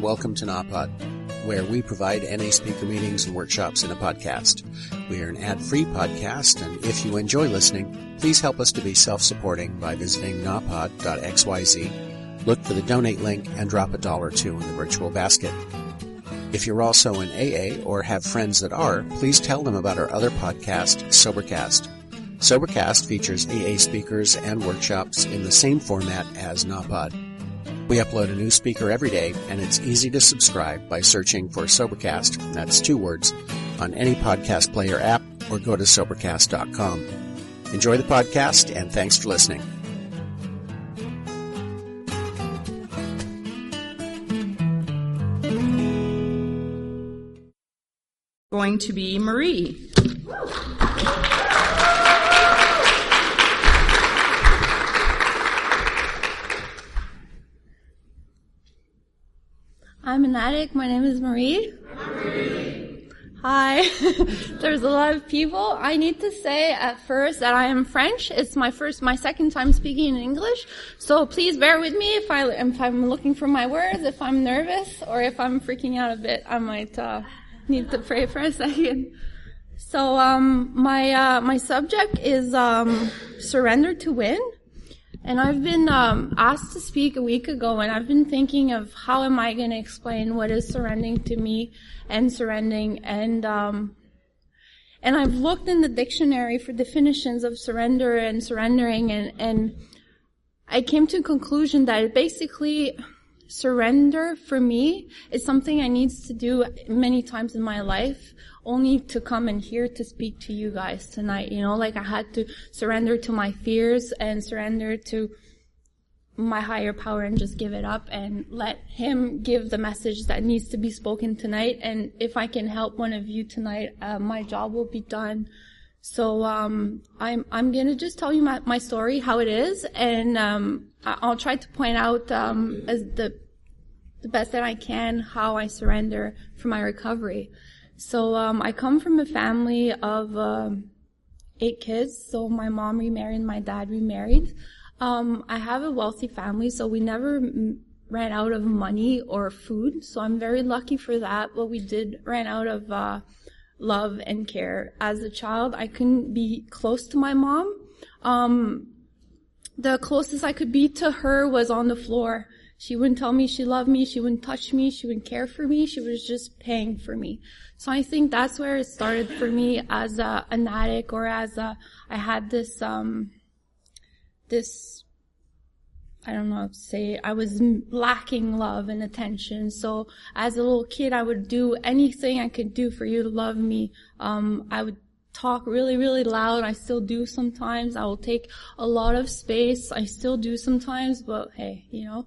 welcome to NAPOD, where we provide NA speaker meetings and workshops in a podcast. We are an ad-free podcast, and if you enjoy listening, please help us to be self-supporting by visiting napod.xyz, look for the donate link, and drop $1 or $2 in the virtual basket. If you're also in AA or have friends that are, please tell them about our other podcast, Sobercast. Sobercast features AA speakers and workshops in the same format as NAPOD. We upload a new speaker every day, and it's easy to subscribe by searching for Sobercast, that's 2 words, on any podcast player app, or go to Sobercast.com. Enjoy the podcast, and thanks for listening. Going to be Marie. I'm an addict. My name is Marie. Hi. There's a lot of people. I need to say at first that I am French. It's my second time speaking in English. So please bear with me if I'm looking for my words, if I'm nervous, or if I'm freaking out a bit. I might need to pray for a second. So my subject is surrender to win. And I've been asked to speak a week ago, and I've been thinking of how am I going to explain what is surrendering to me and surrendering. And I've looked in the dictionary for definitions of surrender and surrendering, and I came to a conclusion that basically surrender for me is something I need to do many times in my life, only to come in here to speak to you guys tonight. You know, like I had to surrender to my fears and surrender to my higher power and just give it up and let him give the message that needs to be spoken tonight. And if I can help one of you tonight, my job will be done. So I'm gonna just tell you my story, how it is, and I'll try to point out as the best that I can how I surrender for my recovery. So I come from a family of 8 kids. So my mom remarried, my dad remarried. I have a wealthy family, so we never ran out of money or food. So I'm very lucky for that. But we did ran out of love and care. As a child, I couldn't be close to my mom. The closest I could be to her was on the floor. She wouldn't tell me she loved me. She wouldn't touch me. She wouldn't care for me. She was just paying for me. So I think that's where it started for me as an addict, or I had this, I don't know how to say it. I was lacking love and attention. So as a little kid, I would do anything I could do for you to love me. I would talk really, really loud. I still do sometimes. I will take a lot of space. I still do sometimes, but hey, you know.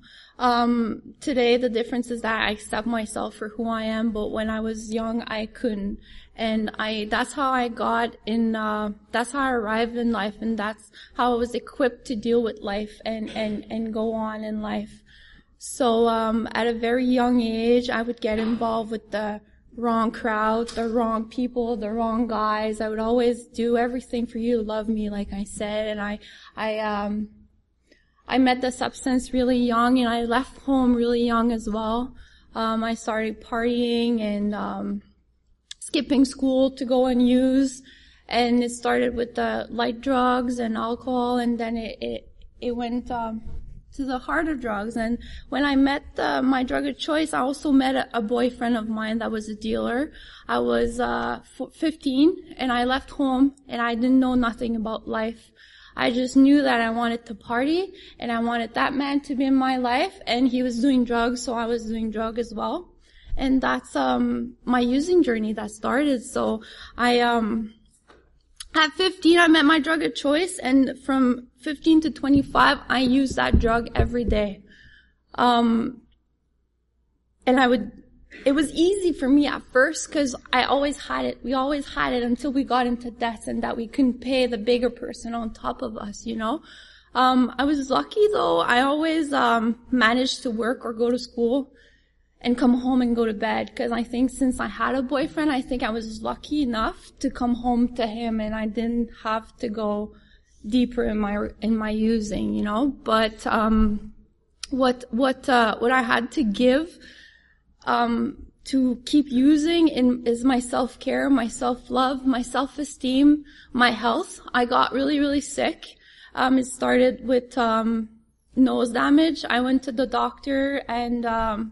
Today the difference is that I accept myself for who I am, but when I was young, I couldn't. And that's how I got in, that's how I arrived in life, and that's how I was equipped to deal with life and go on in life. So, at a very young age, I would get involved with the wrong crowd, the wrong people, the wrong guys. I would always do everything for you to love me, like I said, and I met the substance really young, and I left home really young as well. I started partying and skipping school to go and use, and it started with the light drugs and alcohol, and then it went to the harder drugs. And when I met my drug of choice, I also met a boyfriend of mine that was a dealer. I was 15, and I left home, and I didn't know nothing about life. I just knew that I wanted to party, and I wanted that man to be in my life, and he was doing drugs, so I was doing drugs as well. And that's my using journey that started. So at 15, I met my drug of choice, and from 15 to 25, I used that drug every day. And it was easy for me at first because I always had it. We always had it until we got into debt and that we couldn't pay the bigger person on top of us, you know. I was lucky though. I always managed to work or go to school and come home and go to bed, because I think since I had a boyfriend, I think I was lucky enough to come home to him, and I didn't have to go deeper in my using, you know. But what I had to give to keep using is my self-care, my self-love, my self-esteem, my health. I got really, really sick. It started with nose damage. I went to the doctor and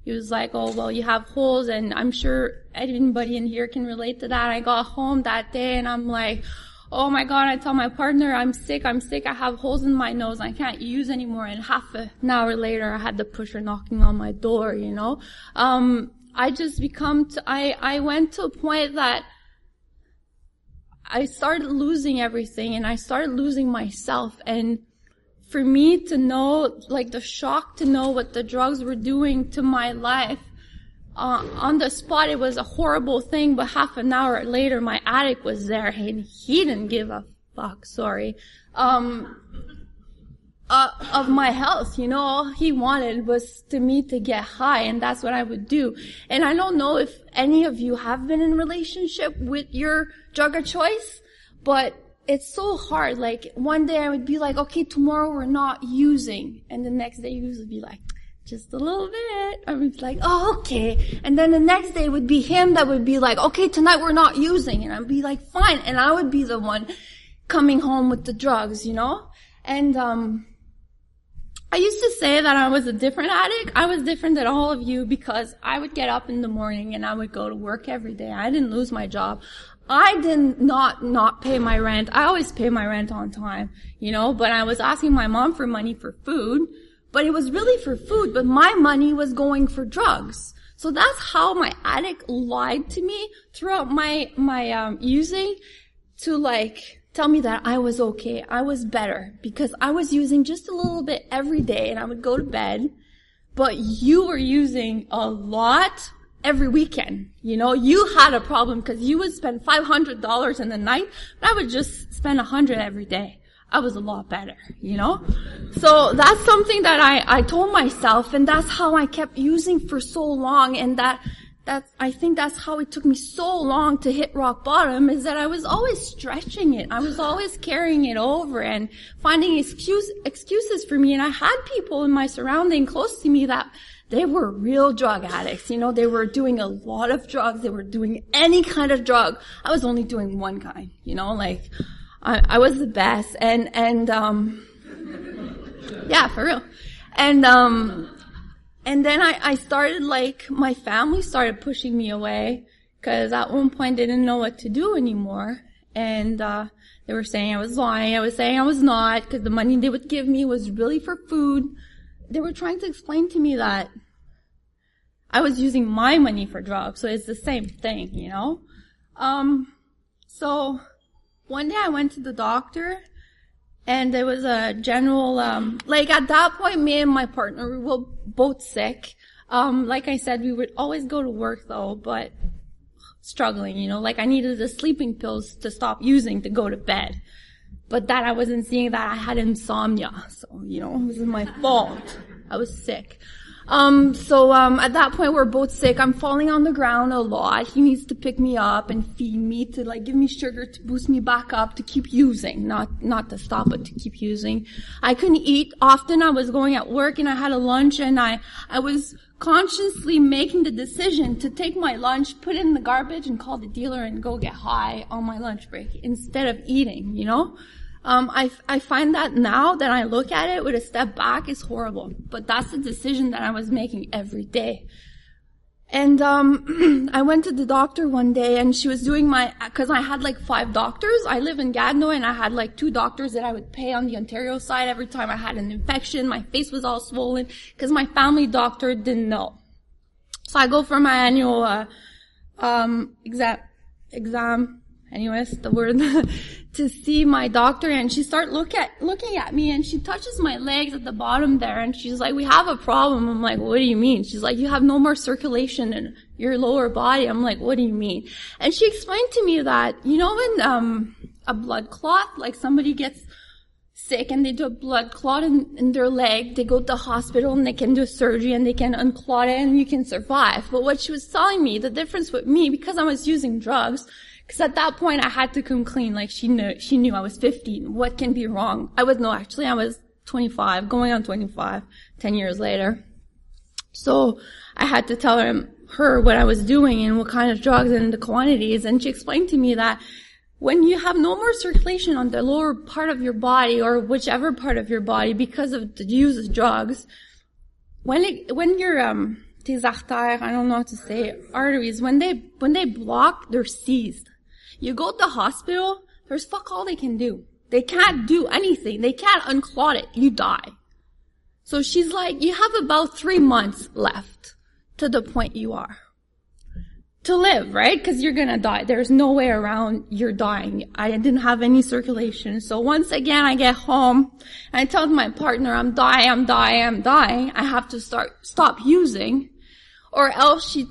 he was like, oh, well, you have holes, and I'm sure anybody in here can relate to that. I got home that day and I'm like, oh my God, I tell my partner, I'm sick, I have holes in my nose, I can't use anymore. And half an hour later, I had the pusher knocking on my door, you know. I went to a point that I started losing everything, and I started losing myself. And for me to know, like the shock to know what the drugs were doing to my life, on the spot it was a horrible thing, but half an hour later my addict was there and he didn't give a fuck, of my health, you know. All he wanted was to me to get high, and that's what I would do. And I don't know if any of you have been in a relationship with your drug of choice, but it's so hard. Like, one day I would be like, okay, tomorrow we're not using. And the next day you would be like, just a little bit. I would be like, oh, okay. And then the next day would be him that would be like, okay, tonight we're not using. And I'd be like, fine. And I would be the one coming home with the drugs, you know? And, I used to say that I was a different addict. I was different than all of you because I would get up in the morning and I would go to work every day. I didn't lose my job. I did not pay my rent. I always pay my rent on time, you know, but I was asking my mom for money for food, but it was really for food, but my money was going for drugs. So that's how my addict lied to me throughout my using, to like tell me that I was okay, I was better, because I was using just a little bit every day and I would go to bed, but you were using a lot every weekend. You know, you had a problem because you would spend $500 in the night, but I would just spend $100 every day. I was a lot better, you know? So that's something that I told myself, and that's how I kept using for so long, and I think that's how it took me so long to hit rock bottom, is that I was always stretching it. I was always carrying it over and finding excuses for me. And I had people in my surrounding close to me that they were real drug addicts. You know, they were doing a lot of drugs. They were doing any kind of drug. I was only doing one kind, you know, like I was the best. And yeah, for real. And then I started, like, my family started pushing me away, because at one point they didn't know what to do anymore. And they were saying I was lying. I was saying I was not, because the money they would give me was really for food. They were trying to explain to me that I was using my money for drugs, so it's the same thing, you know? So one day I went to the doctor, and there was a general, like at that point, me and my partner, we were both sick. Like I said, we would always go to work though, but struggling, you know, like I needed the sleeping pills to stop using to go to bed. But that I wasn't seeing that I had insomnia. So, you know, it wasn't my fault. I was sick. At that point we're both sick. I'm falling on the ground a lot. He needs to pick me up and feed me, to like give me sugar to boost me back up, to keep using, not to stop, but to keep using. I couldn't eat often. I was going at work and I had a lunch, and I was consciously making the decision to take my lunch, put it in the garbage, and call the dealer and go get high on my lunch break instead of eating, you know? I find that now that I look at it with a step back is horrible, but that's the decision that I was making every day. And, I went to the doctor one day, and she was doing cause I had like 5 doctors. I live in Gatineau, and I had like 2 doctors that I would pay on the Ontario side every time I had an infection. My face was all swollen, cause my family doctor didn't know. So I go for my annual, exam, anyways, the word, to see my doctor, and she started looking at me, and she touches my legs at the bottom there, and she's like, we have a problem. I'm like, what do you mean? She's like, you have no more circulation in your lower body. I'm like, what do you mean? And she explained to me that, you know, when, a blood clot, like somebody gets sick and they do a blood clot in their leg, they go to the hospital and they can do surgery and they can unclot it and you can survive. But what she was telling me, the difference with me, because I was using drugs, because at that point I had to come clean, like she knew I was 15. What can be wrong? I was 25, going on 25, 10 years later. So I had to tell her what I was doing and what kind of drugs and the quantities. And she explained to me that when you have no more circulation on the lower part of your body or whichever part of your body because of the use of drugs, when your tes artères, I don't know how to say it, arteries, when they block, they're seized. You go to the hospital, there's fuck all they can do. They can't do anything. They can't unclot it. You die. So she's like, you have about 3 months left to the point you are to live, right? Because you're gonna die. There's no way around you're dying. I didn't have any circulation. So once again, I get home and I tell my partner, I'm dying. I have to stop using. Or else she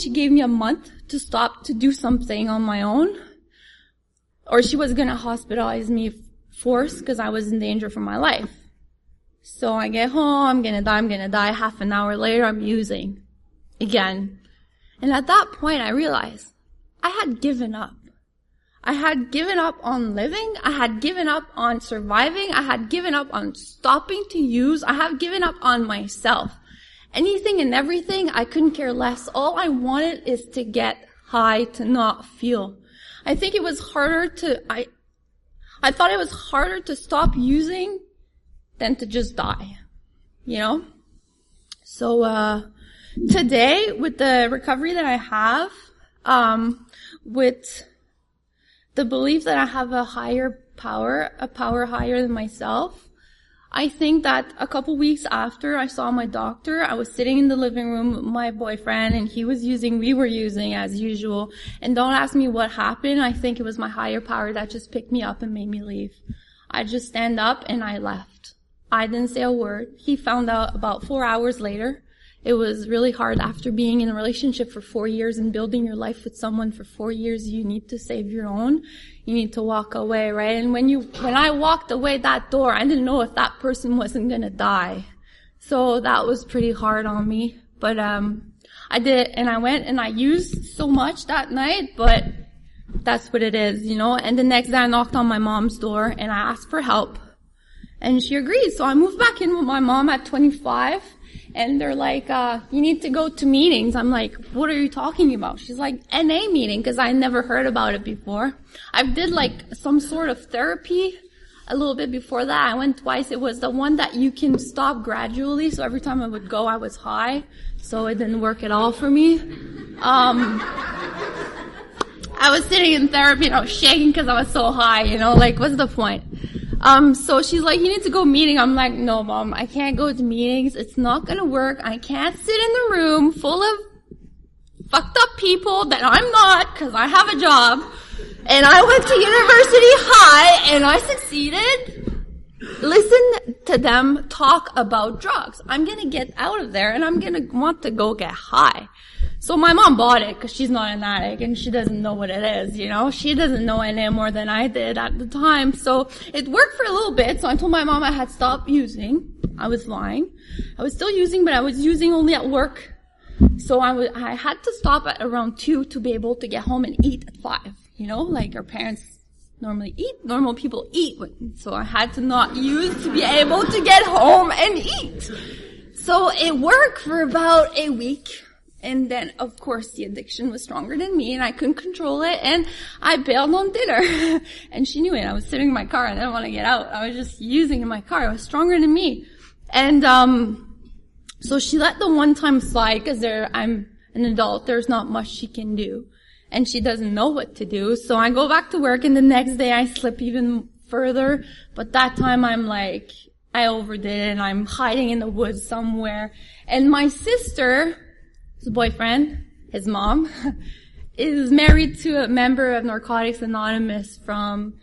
gave me a month to stop to do something on my own. Or she was gonna hospitalize me forced because I was in danger for my life. So I get home, I'm gonna die. Half an hour later, I'm using again. And at that point, I realized I had given up. I had given up on living. I had given up on surviving. I had given up on stopping to use. I had given up on myself. Anything and everything, I couldn't care less. All I wanted is to get high, to not feel. I think it was harder I thought it was harder to stop using than to just die, you know? So, today, with the recovery that I have, with the belief that I have a power higher than myself, I think that a couple weeks after I saw my doctor, I was sitting in the living room with my boyfriend and we were using as usual. And don't ask me what happened. I think it was my higher power that just picked me up and made me leave. I just stand up and I left. I didn't say a word. He found out about 4 hours later. It was really hard after being in a relationship for 4 years and building your life with someone for 4 years. You need to save your own. You need to walk away, right? And when I walked away that door, I didn't know if that person wasn't gonna die. So that was pretty hard on me. But, I did, and I went and I used so much that night, but that's what it is, you know? And the next day I knocked on my mom's door and I asked for help. And she agreed. So I moved back in with my mom at 25. And they're like, you need to go to meetings. I'm like, what are you talking about? She's like, NA meeting, because I never heard about it before. I did like some sort of therapy a little bit before that. I went twice. It was the one that you can stop gradually. So every time I would go, I was high. So it didn't work at all for me. I was sitting in therapy and I was shaking because I was so high, you know, like, what's the point? So she's like, you need to go meeting. I'm like, no, Mom, I can't go to meetings. It's not gonna work. I can't sit in the room full of fucked up people that I'm not, because I have a job. And I went to university high and I succeeded. Listen to them talk about drugs. I'm gonna get out of there and I'm gonna want to go get high. So my mom bought it because she's not an addict and she doesn't know what it is, you know. She doesn't know any more than I did at the time. So it worked for a little bit. So I told my mom I had stopped using. I was lying. I was still using, but I was using only at work. So I had to stop at around 2 to be able to get home and eat at 5. You know, like our parents normally eat. Normal people eat. So I had to not use to be able to get home and eat. So it worked for about a week. And then, of course, the addiction was stronger than me, and I couldn't control it, and I bailed on dinner. And she knew it. I was sitting in my car, and I didn't want to get out. I was just using in my car. It was stronger than me. And so she let the one time slide, because I'm an adult. There's not much she can do. And she doesn't know what to do. So I go back to work, and the next day I slip even further. But that time I'm like, I overdid it, and I'm hiding in the woods somewhere. And my sister, his boyfriend, his mom, is married to a member of Narcotics Anonymous from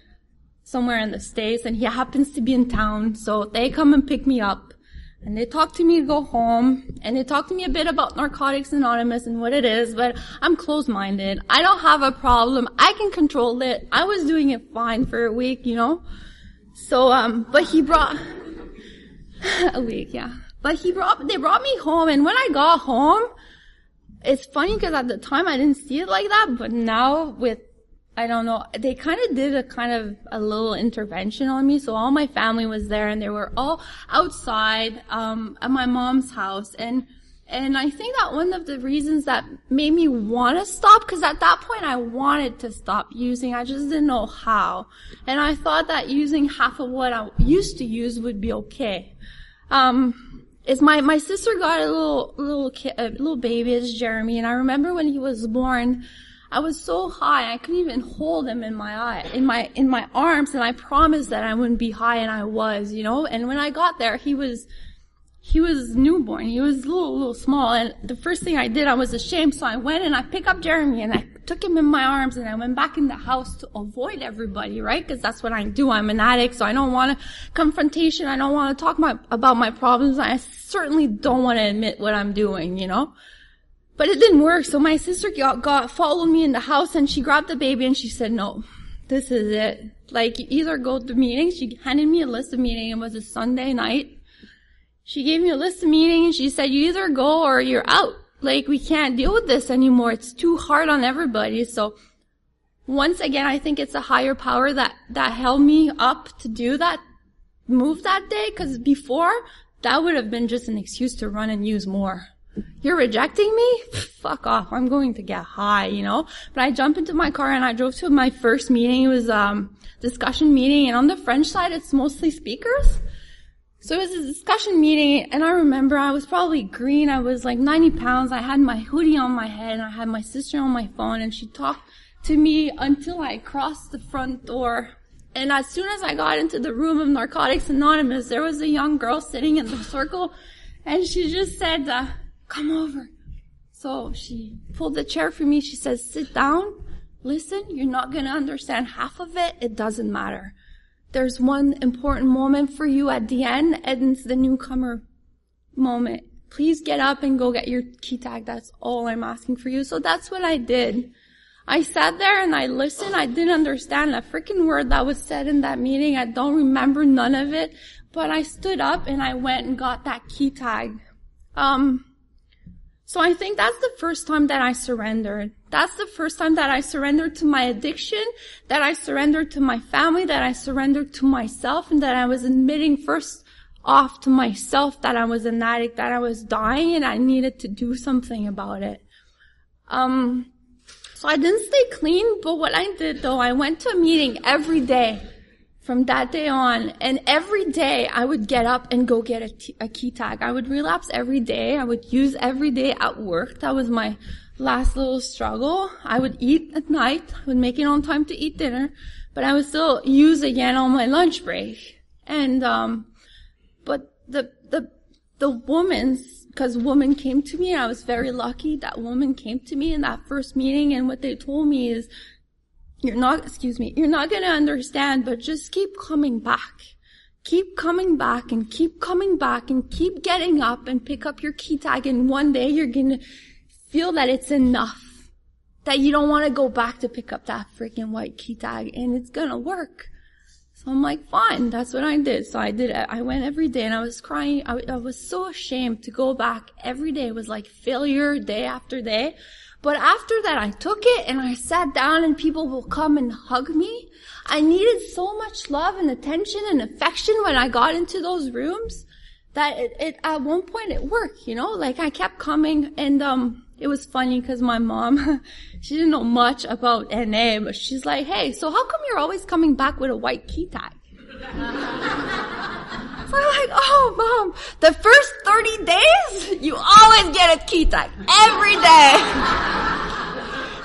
somewhere in the States, and he happens to be in town, so they come and pick me up, and they talk to me to go home, and they talk to me a bit about Narcotics Anonymous and what it is, but I'm closed-minded. I don't have a problem. I can control it. I was doing it fine for a week, you know? So, but he brought, a week, yeah. But they brought me home, and when I got home, it's funny because at the time I didn't see it like that, but now I don't know, they kind of did a little intervention on me. So all my family was there and they were all outside, at my mom's house. And And I think that one of the reasons that made me want to stop, because at that point I wanted to stop using, I just didn't know how. And I thought that using half of what I used to use would be okay. Is my sister got a little baby, it's Jeremy, and I remember when he was born, I was so high I couldn't even hold him in my arms, and I promised that I wouldn't be high, and I was, And when I got there, he was newborn. He was a little small, and the first thing I did, I was ashamed, so I went and I picked up Jeremy and I took him in my arms and I went back in the house to avoid everybody, right? Because that's what I do. I'm an addict, so I don't want confrontation. I don't want to talk about my problems. I certainly don't want to admit what I'm doing, But it didn't work, so my sister followed me in the house and she grabbed the baby and she said, no, this is it. Like, you either go to meetings. She handed me a list of meetings. It was a Sunday night. She gave me a list of meetings and she said, you either go or you're out. Like, we can't deal with this anymore. It's too hard on everybody. So once again, I think it's a higher power that held me up to do that move that day. Cause before, that would have been just an excuse to run and use more. You're rejecting me? Fuck off. I'm going to get high, But I jumped into my car and I drove to my first meeting. It was discussion meeting, and on the French side, it's mostly speakers. So it was a discussion meeting, and I remember I was probably green. I was like 90 pounds. I had my hoodie on my head, and I had my sister on my phone, and she talked to me until I crossed the front door. And as soon as I got into the room of Narcotics Anonymous, there was a young girl sitting in the circle, and she just said, come over. So she pulled the chair for me. She says, sit down, listen, you're not going to understand half of it. It doesn't matter. There's one important moment for you at the end, and it's the newcomer moment. Please get up and go get your key tag. That's all I'm asking for you. So that's what I did. I sat there and I listened. I didn't understand a freaking word that was said in that meeting. I don't remember none of it, but I stood up and I went and got that key tag. So I think that's the first time that I surrendered. That's the first time that I surrendered to my addiction, that I surrendered to my family, that I surrendered to myself, and that I was admitting first off to myself that I was an addict, that I was dying, and I needed to do something about it. So I didn't stay clean, but what I did though, I went to a meeting every day from that day on, and every day I would get up and go get a key tag. I would relapse every day. I would use every day at work. That was my last little struggle. I would eat at night. I would make it on time to eat dinner, but I would still use again on my lunch break. And, but the woman's, because woman came to me, and I was very lucky. That woman came to me in that first meeting, and what they told me is, you're not going to understand, but just keep coming back. Keep coming back and keep coming back and keep getting up and pick up your key tag, and one day you're going to feel that it's enough. That you don't want to go back to pick up that freaking white key tag, and it's going to work. So I'm like, fine, that's what I did. So I did it. I went every day and I was crying. I was so ashamed to go back every day. It was like failure day after day. But after that, I took it and I sat down and people will come and hug me. I needed so much love and attention and affection when I got into those rooms that it at one point it worked, like I kept coming, and it was funny because my mom, she didn't know much about NA, but she's like, hey, so how come you're always coming back with a white key tag? So I'm like, oh, Mom, the first 30 days, you always get a key tag. Every day.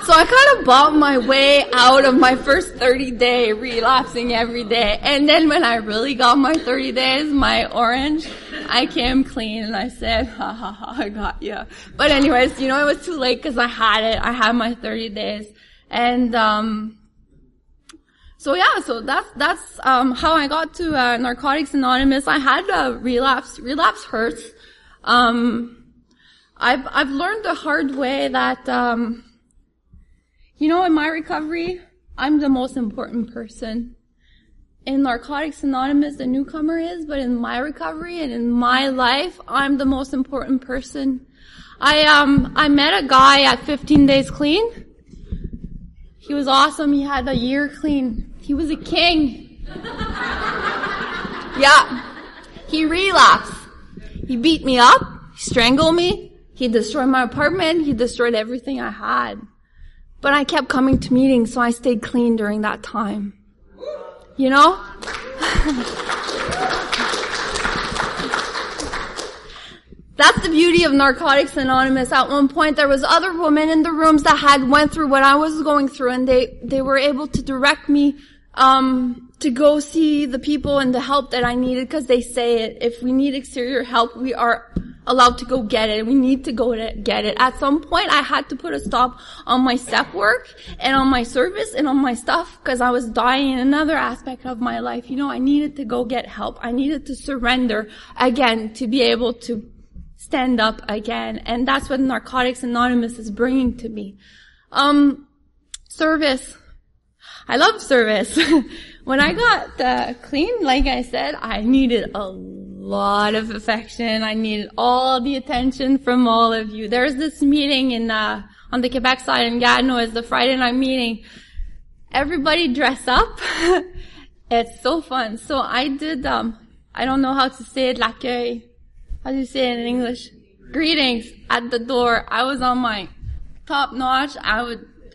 So I kind of bought my way out of my first 30-day relapsing every day. And then when I really got my 30 days, my orange, I came clean and I said, ha ha ha, I got you. But anyways, it was too late because I had it. I had my 30 days. And, so that's how I got to, Narcotics Anonymous. I had a relapse. Relapse hurts. I've learned the hard way that, in my recovery, I'm the most important person. In Narcotics Anonymous, the newcomer is, but in my recovery and in my life, I'm the most important person. I met a guy at 15 days clean. He was awesome. He had a year clean. He was a king. Yeah. He relapsed. He beat me up. He strangled me. He destroyed my apartment. He destroyed everything I had. But I kept coming to meetings, so I stayed clean during that time. You know? That's the beauty of Narcotics Anonymous. At one point, there was other women in the rooms that had went through what I was going through, and they were able to direct me to go see the people and the help that I needed, because they say it. If we need exterior help, we are allowed to go get it. We need to go to get it. At some point, I had to put a stop on my step work and on my service and on my stuff, because I was dying in another aspect of my life. You know, I needed to go get help. I needed to surrender again to be able to stand up again. And that's what Narcotics Anonymous is bringing to me. Service. I love service. When I got clean, like I said, I needed a lot of affection. I needed all the attention from all of you. There's this meeting on the Quebec side in Gatineau. It's the Friday night meeting. Everybody dress up. It's so fun. So I did, I don't know how to say it, l'accueil. How do you say it in English? Greetings at the door. I was on my top notch.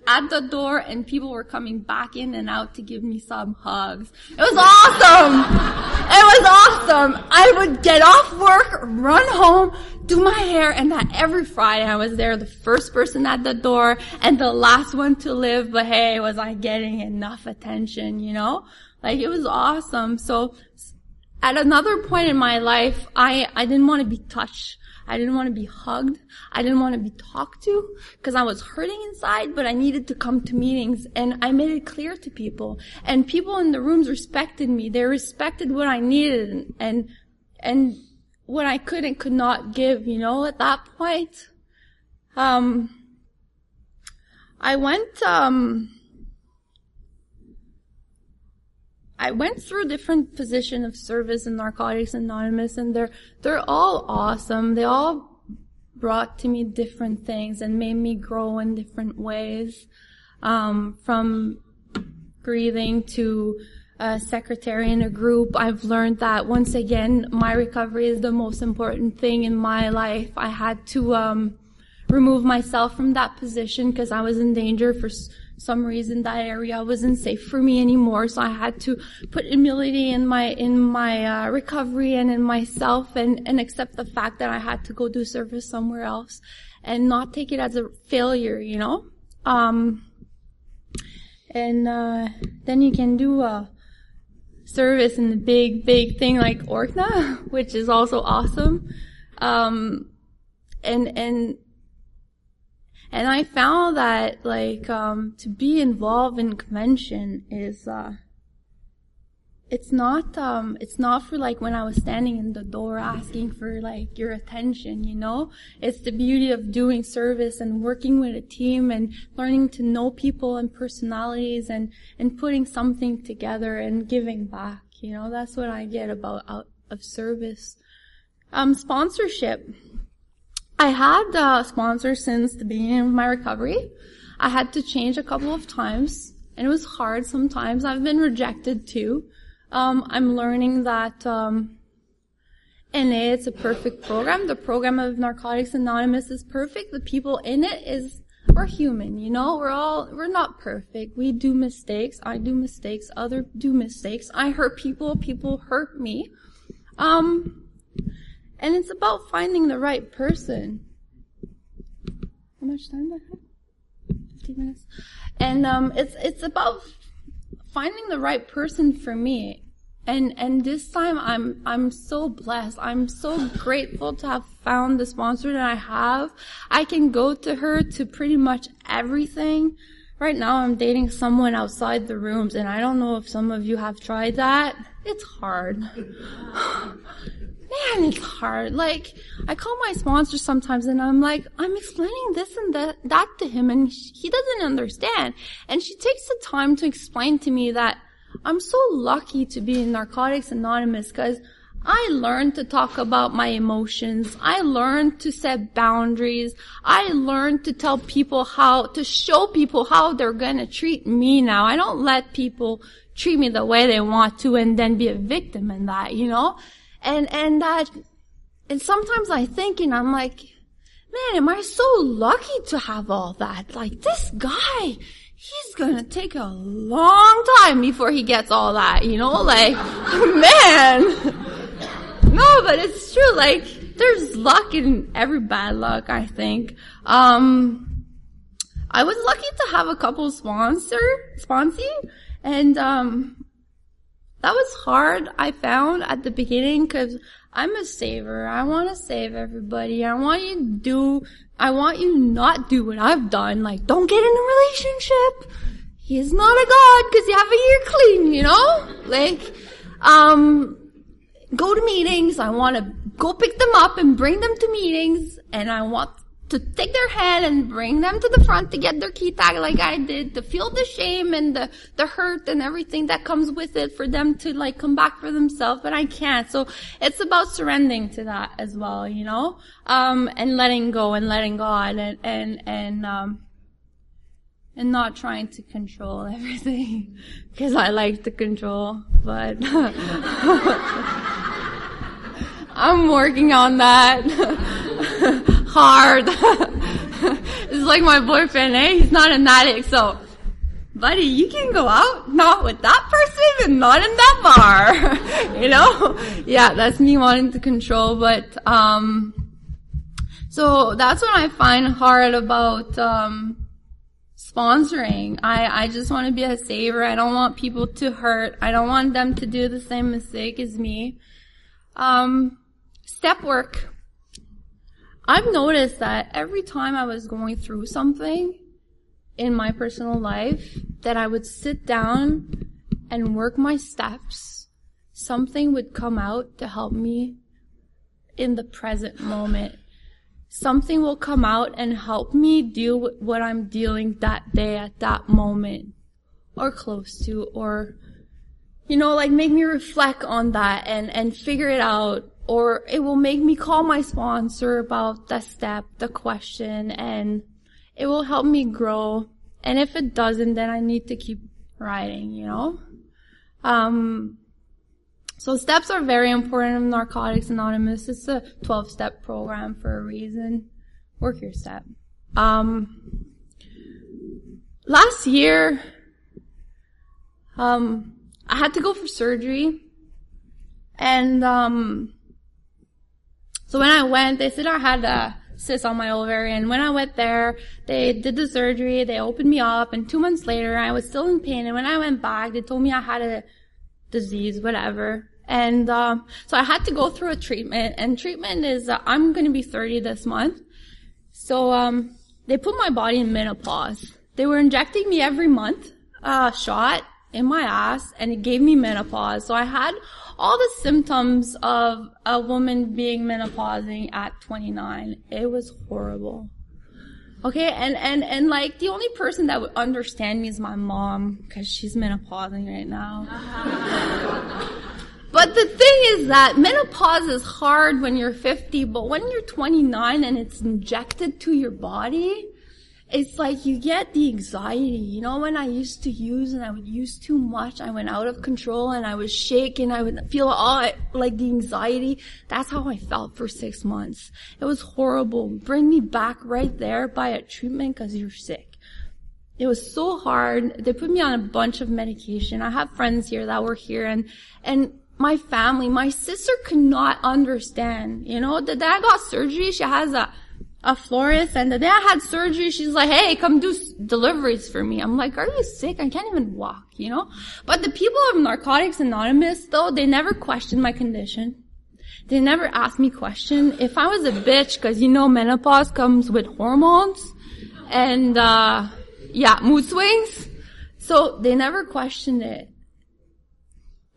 At the door, and people were coming back in and out to give me some hugs. It was awesome! It was awesome! I would get off work, run home, do my hair, and that every Friday I was there, the first person at the door, and the last one to leave, but hey, was I getting enough attention, you know? Like, it was awesome. So, at another point in my life, I didn't want to be touched. I didn't want to be hugged. I didn't want to be talked to, because I was hurting inside, but I needed to come to meetings, and I made it clear to people. And people in the rooms respected me. They respected what I needed and what I could and could not give, you know, at that point. I went through different positions of service in Narcotics Anonymous, and they're all awesome. They all brought to me different things and made me grow in different ways. From grieving to secretary in a group, I've learned that once again, my recovery is the most important thing in my life. I had to remove myself from that position because I was in danger for some reason. That area wasn't safe for me anymore, so I had to put humility in my recovery and in myself, and accept the fact that I had to go do service somewhere else and not take it as a failure, you know. Then you can do service in the big thing like Orkna, which is also awesome. And I found that, to be involved in convention is, it's not for when I was standing in the door asking for your attention, you know? It's the beauty of doing service and working with a team and learning to know people and personalities and putting something together and giving back, you know? That's what I get out of service. Sponsorship. I had sponsors since the beginning of my recovery. I had to change a couple of times, and it was hard sometimes. I've been rejected too. I'm learning that NA, it's a perfect program. The program of Narcotics Anonymous is perfect. The people in it we're human, you know? We're not perfect. We do mistakes. I do mistakes. Others do mistakes. I hurt people hurt me. And it's about finding the right person. How much time do I have? 15 minutes. And it's about finding the right person for me. And this time I'm so blessed. I'm so grateful to have found the sponsor that I have. I can go to her to pretty much everything. Right now I'm dating someone outside the rooms, and I don't know if some of you have tried that. It's hard. Man, it's hard. I call my sponsor sometimes and I'm explaining this and that to him, and he doesn't understand. And she takes the time to explain to me that I'm so lucky to be in Narcotics Anonymous because I learned to talk about my emotions. I learned to set boundaries. I learned to tell people to show people how they're gonna treat me now. I don't let people treat me the way they want to and then be a victim in that, you know? And sometimes I think, and I'm like, man, am I so lucky to have all that? Like, this guy, he's gonna take a long time before he gets all that, you know? Like, man. No, but it's true. Like, there's luck in every bad luck, I think. I was lucky to have a couple sponsee, and that was hard, I found, at the beginning, because I'm a saver. I want to save everybody. I want you not do what I've done. Like, don't get in a relationship. He's not a god because you have a year clean, you know? Like, go to meetings. I want to go pick them up and bring them to meetings, and I want to take their hand and bring them to the front to get their key tag like I did, to feel the shame and the hurt and everything that comes with it for them to like come back for themselves, but I can't. So it's about surrendering to that as well, you know? And letting go and letting God and not trying to control everything. Because I like to control, but I'm working on that. Hard. It's like my boyfriend, he's not an addict, so, buddy, you can go out, not with that person and not in that bar. You know? Yeah, that's me wanting to control, but, so that's what I find hard about, sponsoring. I just want to be a saver. I don't want people to hurt. I don't want them to do the same mistake as me. Step work. I've noticed that every time I was going through something in my personal life, that I would sit down and work my steps, something would come out to help me in the present moment. Something will come out and help me deal with what I'm dealing that day at that moment, or close to, or, you know, like make me reflect on that and figure it out. Or it will make me call my sponsor about the step, the question, and it will help me grow. And if it doesn't, then I need to keep writing, you know? So steps are very important in Narcotics Anonymous. It's a 12-step program for a reason. Work your step. Last year, I had to go for surgery. And, so when I went, they said I had a cyst on my ovarian. When I went there, they did the surgery, they opened me up, and 2 months later, I was still in pain. And when I went back, they told me I had a disease, whatever. And, so I had to go through a treatment. And treatment is, I'm gonna be 30 this month. So, they put my body in menopause. They were injecting me every month, shot in my ass, and it gave me menopause. So I had all the symptoms of a woman being menopausing at 29. It was horrible. Okay, and like, the only person that would understand me is my mom, because she's menopausing right now. But the thing is that menopause is hard when you're 50, but when you're 29 and it's injected to your body, it's like you get the anxiety. You know, when I used to use and I would use too much, I went out of control and I was shaking. I would feel all like the anxiety. That's how I felt for 6 months. It was horrible. Bring me back right there by a treatment because you're sick. It was so hard. They put me on a bunch of medication. I have friends here that were here and my family, my sister could not understand. You know, the dad got surgery. She has a florist, and the day I had surgery, she's like, hey, come do deliveries for me. I'm like, are you sick? I can't even walk, you know? But the people of Narcotics Anonymous, though, they never questioned my condition. They never asked me question. If I was a bitch, because you know menopause comes with hormones, and, mood swings. So they never questioned it.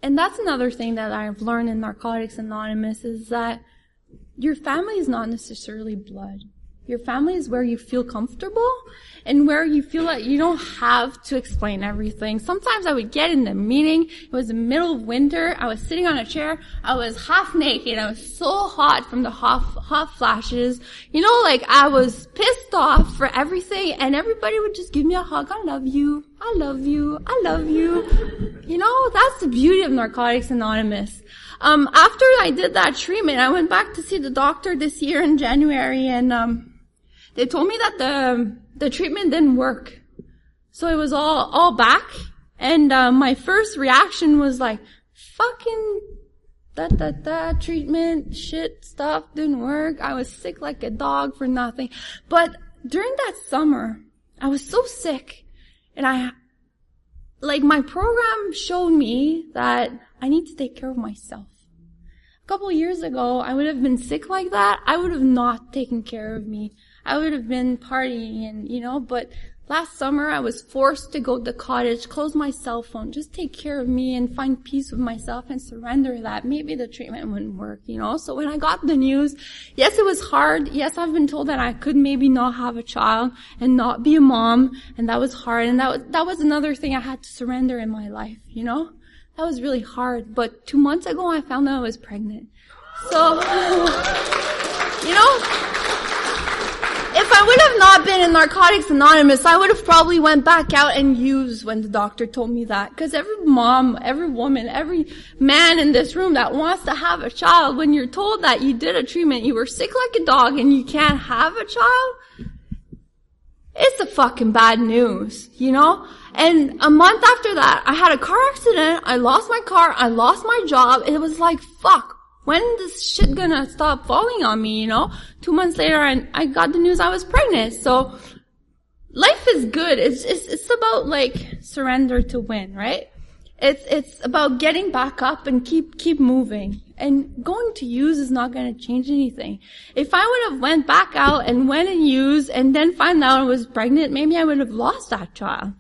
And that's another thing that I've learned in Narcotics Anonymous is that your family is not necessarily blood. Your family is where you feel comfortable and where you feel like you don't have to explain everything. Sometimes I would get in the meeting. It was the middle of winter. I was sitting on a chair. I was half naked. I was so hot from the hot flashes. You know, like I was pissed off for everything and everybody would just give me a hug. I love you. I love you. I love you. You know, that's the beauty of Narcotics Anonymous. After I did that treatment, I went back to see the doctor this year in January and, they told me that the treatment didn't work. So it was all back. And my first reaction was like, fucking treatment, shit, stuff didn't work. I was sick like a dog for nothing. But during that summer, I was so sick. And my program showed me that I need to take care of myself. A couple of years ago, I would have been sick like that. I would have not taken care of me. I would have been partying and, but last summer I was forced to go to the cottage, close my cell phone, just take care of me and find peace with myself and surrender that maybe the treatment wouldn't work, So when I got the news, yes, it was hard. Yes, I've been told that I could maybe not have a child and not be a mom, and that was hard. And that was another thing I had to surrender in my life, That was really hard. But 2 months ago, I found out I was pregnant. So, if I would have not been in Narcotics Anonymous, I would have probably went back out and used when the doctor told me that. Because every mom, every woman, every man in this room that wants to have a child, when you're told that you did a treatment, you were sick like a dog and you can't have a child, it's the fucking bad news, And a month after that, I had a car accident, I lost my car, I lost my job. It was like, fuck. When this shit gonna stop falling on me, 2 months later, I got the news I was pregnant. So, life is good. It's about surrender to win, right? It's about getting back up and keep moving. And going to use is not gonna change anything. If I would have went back out and went and used and then find out I was pregnant, maybe I would have lost that child.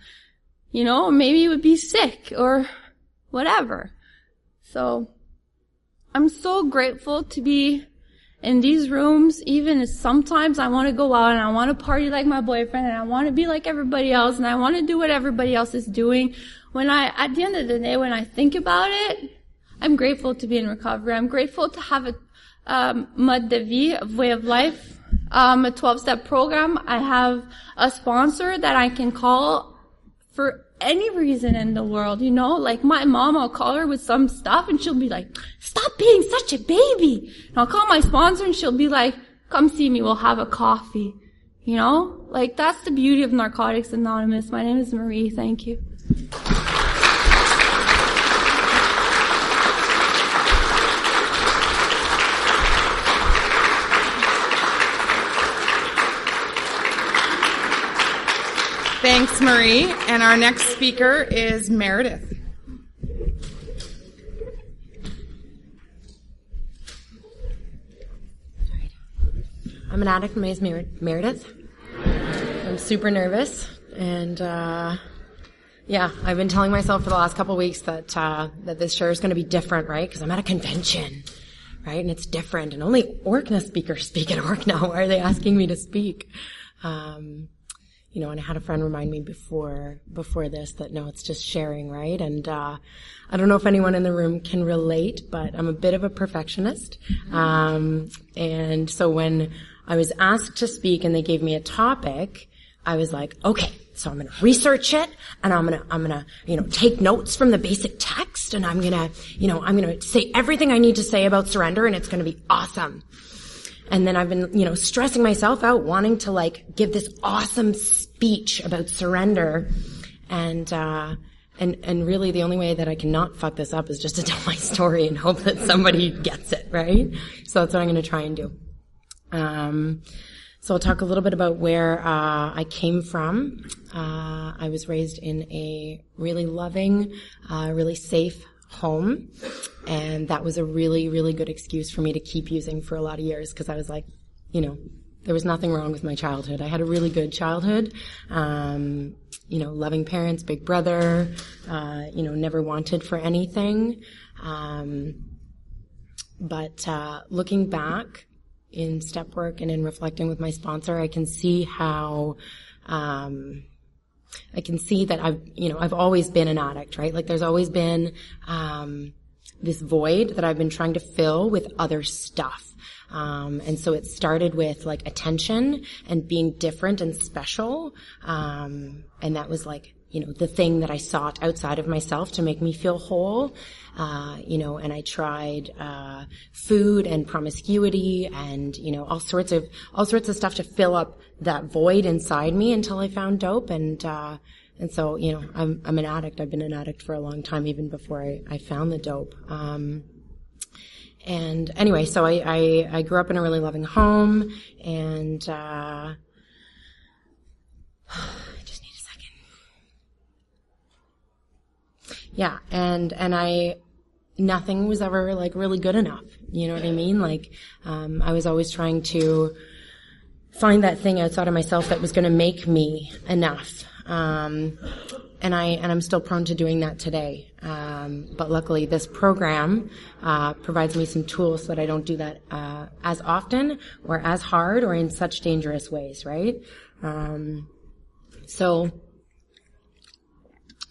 Maybe it would be sick or whatever. So, I'm so grateful to be in these rooms, even as sometimes I want to go out and I want to party like my boyfriend and I want to be like everybody else and I want to do what everybody else is doing. At the end of the day, when I think about it, I'm grateful to be in recovery. I'm grateful to have a mode de vie, a way of life, a 12-step program. I have a sponsor that I can call for any reason in the world, my mom, I'll call her with some stuff and she'll be like, stop being such a baby. And I'll call my sponsor and she'll be like, come see me, we'll have a coffee. That's the beauty of Narcotics Anonymous. My name is Marie. Thank you. Thanks, Marie. And our next speaker is Merideth. I'm an addict. My name is Merideth. I'm super nervous. And, I've been telling myself for the last couple of weeks that this sure is going to be different, right? Because I'm at a convention, right? And it's different. And only Orkna speakers speak at Orkna. Why are they asking me to speak? And I had a friend remind me before this that no, it's just sharing, right? And, I don't know if anyone in the room can relate, but I'm a bit of a perfectionist. And so when I was asked to speak and they gave me a topic, I was like, okay, so I'm gonna research it and I'm gonna, take notes from the basic text and I'm gonna say everything I need to say about surrender and it's gonna be awesome. And then I've been, stressing myself out, wanting to give this awesome speech about surrender. And really the only way that I can not fuck this up is just to tell my story and hope that somebody gets it, right? So that's what I'm going to try and do. So I'll talk a little bit about where, I came from. I was raised in a really loving, really safe home. And that was a really, really good excuse for me to keep using for a lot of years because I was like, there was nothing wrong with my childhood. I had a really good childhood. Loving parents, big brother, never wanted for anything. But looking back in step work and in reflecting with my sponsor, I can see how, I can see that I've always been an addict, right? There's always been, this void that I've been trying to fill with other stuff. And so it started with attention and being different and special. And that was the thing that I sought outside of myself to make me feel whole. And I tried, food and promiscuity and, all sorts of stuff to fill up that void inside me until I found dope. And so, I'm an addict. I've been an addict for a long time, even before I found the dope. And anyway, so I grew up in a really loving home, and, I just need a second. Yeah, and nothing was ever like really good enough. You know what I mean? Like, I was always trying to find that thing outside of myself that was going to make me enough. And I'm still prone to doing that today. But luckily this program, provides me some tools so that I don't do that, as often or as hard or in such dangerous ways, right? So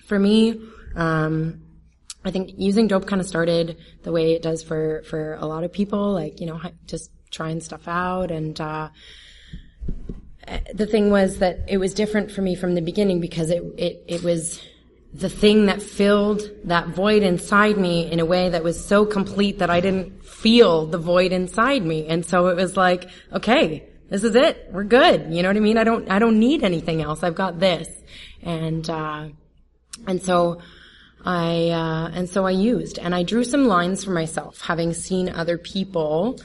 for me, I think using dope kind of started the way it does for a lot of people, like, just trying stuff out. And, the thing was that it was different for me from the beginning because it was the thing that filled that void inside me in a way that was so complete that I didn't feel the void inside me. And so it was like, okay, this is it. We're good. You know what I mean? I don't need anything else. I've got this. And so I used, and I drew some lines for myself, having seen other people,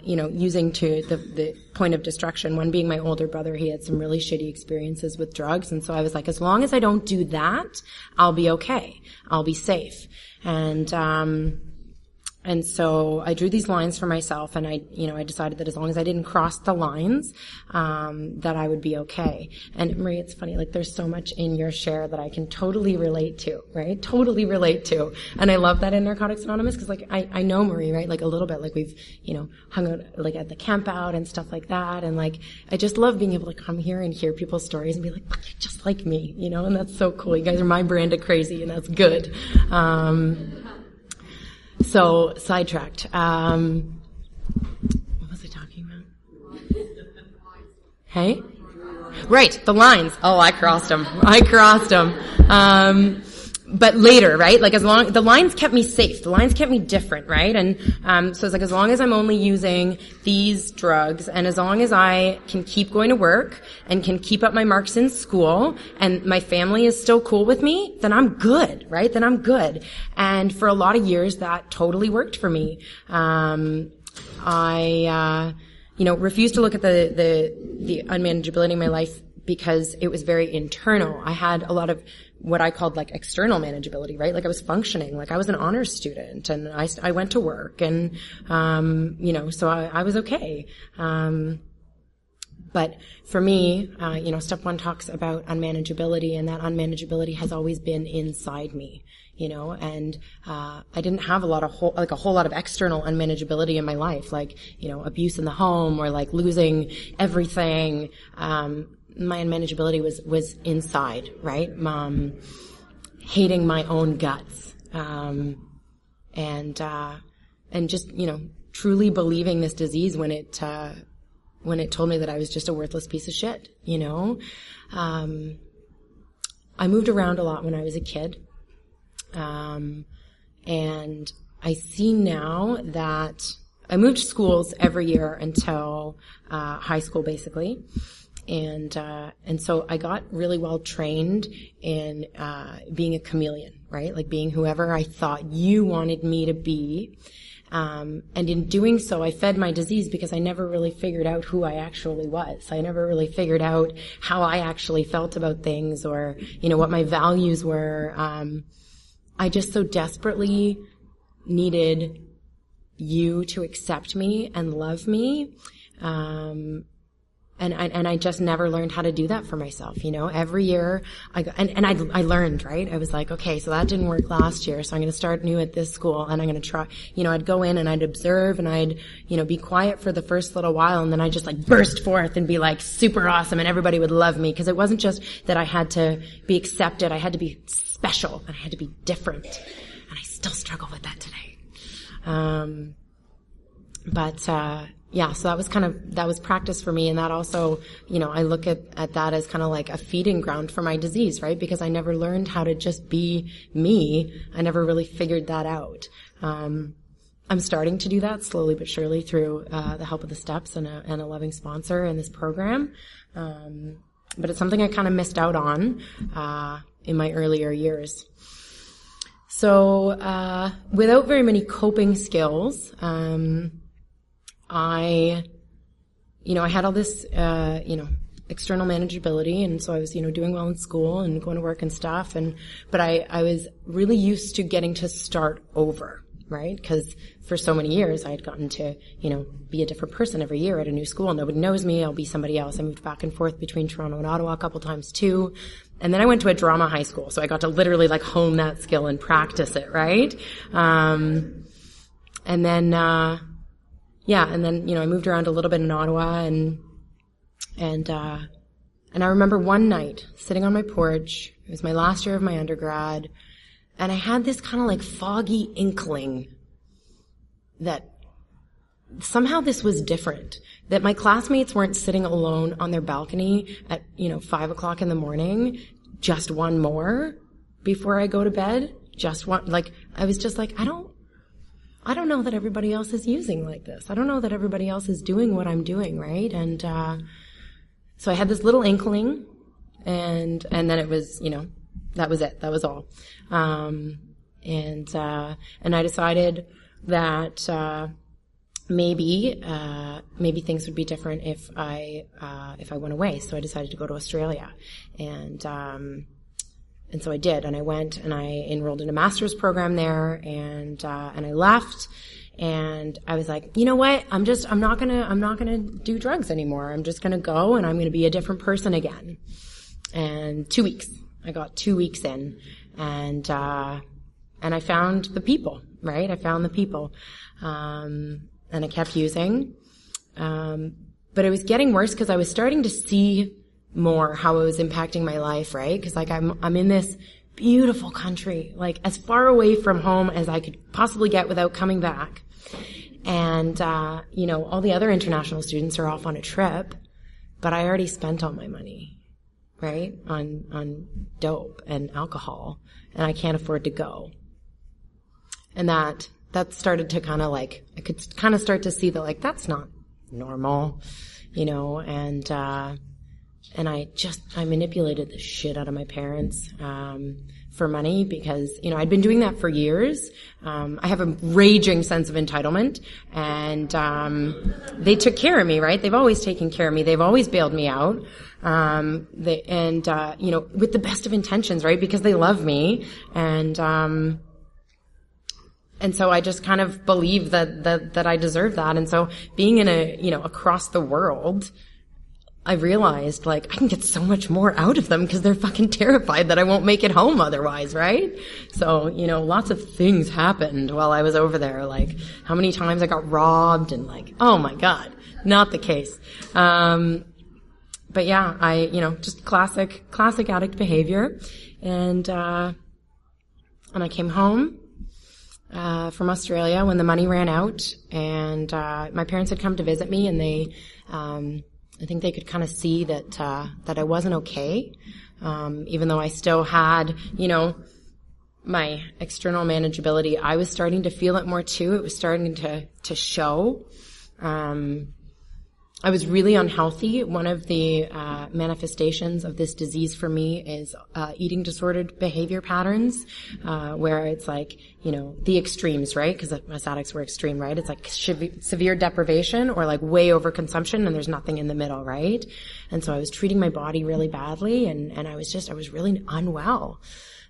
using to the point of destruction. One being my older brother, he had some really shitty experiences with drugs. And so I was like, as long as I don't do that, I'll be okay. I'll be safe. And so I drew these lines for myself, and I decided that as long as I didn't cross the lines, that I would be okay. And Marie, it's funny, like there's so much in your share that I can totally relate to, right? Totally relate to. And I love that in Narcotics Anonymous, because like I know Marie, right? Like a little bit, like we've, hung out like at the camp out and stuff like that. And like, I just love being able to come here and hear people's stories and be like, you're just like me, and that's so cool. You guys are my brand of crazy, and that's good. So, sidetracked. What was I talking about? Hey? Right, the lines. Oh, I crossed them. But later, right? Like the lines kept me safe. The lines kept me different, right? And, so it's like as long as I'm only using these drugs, and as long as I can keep going to work and can keep up my marks in school, and my family is still cool with me, then I'm good, right? Then I'm good. And for a lot of years, that totally worked for me. I refused to look at the unmanageability in my life because it was very internal. I had a lot of what I called like external manageability, right? Like I was functioning, like I was an honors student, and I went to work, and, so I was okay. But for me, step one talks about unmanageability, and that unmanageability has always been inside me, and, I didn't have a whole lot of external unmanageability in my life, like, abuse in the home or like losing everything. My unmanageability was inside, right? Hating my own guts. And just, truly believing this disease when it told me that I was just a worthless piece of shit, I moved around a lot when I was a kid. And I see now that I moved schools every year until, high school basically. And so I got really well trained in, being a chameleon, right? Like being whoever I thought you wanted me to be. And in doing so, I fed my disease because I never really figured out who I actually was. I never really figured out how I actually felt about things, or, what my values were. I just so desperately needed you to accept me and love me. And I just never learned how to do that for myself, every year I learned, right? I was like, okay, so that didn't work last year, so I'm going to start new at this school, and I'm going to try, I'd go in and I'd observe, and I'd, be quiet for the first little while, and then I'd just like burst forth and be like super awesome, and everybody would love me, because it wasn't just that I had to be accepted, I had to be special, and I had to be different. And I still struggle with that today. so that was practice for me. And that also, I look at that as kind of like a feeding ground for my disease, right? Because I never learned how to just be me. I never really figured that out. I'm starting to do that slowly but surely through the help of the steps and a loving sponsor in this program. But it's something I kind of missed out on in my earlier years. So without very many coping skills, I had all this, external manageability, and so I was, doing well in school and going to work and stuff, but I was really used to getting to start over, right? Because for so many years I had gotten to, be a different person every year at a new school. Nobody knows me. I'll be somebody else. I moved back and forth between Toronto and Ottawa a couple times too. And then I went to a drama high school, so I got to literally like hone that skill and practice it, right? And then, I moved around a little bit in Ottawa and I remember one night sitting on my porch. It was my last year of my undergrad, and I had this kind of like foggy inkling that somehow this was different, that my classmates weren't sitting alone on their balcony at, 5 o'clock in the morning, just one more before I go to bed, just one, like, I was just like, I don't know that everybody else is using like this. I don't know that everybody else is doing what I'm doing, right? And, so I had this little inkling, and then it was, that was it. That was all. And I decided that, maybe things would be different if I went away. So I decided to go to Australia. And so I did, and I went and I enrolled in a master's program there, and I left, and I was like, you know what? I'm not gonna do drugs anymore. I'm just gonna go, and I'm gonna be a different person again. And 2 weeks. I got 2 weeks in, and I found the people, right? I found the people. And I kept using. But it was getting worse because I was starting to see more how it was impacting my life, right? Because like I'm in this beautiful country, like as far away from home as I could possibly get without coming back. And, all the other international students are off on a trip, but I already spent all my money, right? On dope and alcohol, and I can't afford to go. And that started to kind of like, I could kind of start to see that like, that's not normal, and I manipulated the shit out of my parents, for money because, I'd been doing that for years. I have a raging sense of entitlement, and, they took care of me, right? They've always taken care of me. They've always bailed me out. With the best of intentions, right? Because they love me. And so I just kind of believe that I deserve that. And so being in across the world, I realized like I can get so much more out of them because they're fucking terrified that I won't make it home otherwise, right? So, lots of things happened while I was over there, like how many times I got robbed and like, oh my God, not the case. But yeah, I, just classic addict behavior. And I came home from Australia when the money ran out, and my parents had come to visit me, and they I think they could kind of see that I wasn't okay, even though I still had my external manageability. I was starting to feel it more too. It was starting to show. I was really unhealthy. One of the manifestations of this disease for me is eating disordered behavior patterns, where it's like, the extremes, right? Because us addicts were extreme, right? It's like severe deprivation or like way overconsumption, and there's nothing in the middle, right? And so I was treating my body really badly, and I was really unwell.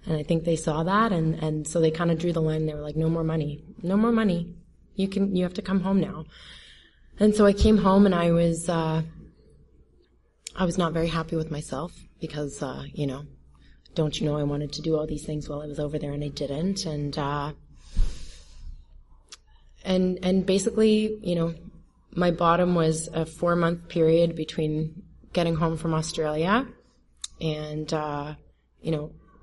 And I think they saw that, and so they kind of drew the line. They were like, no more money. No more money. You have to come home now. And so I came home, and I was not very happy with myself because, don't you know, I wanted to do all these things while I was over there, and I didn't. And basically, my bottom was a 4-month period between getting home from Australia and,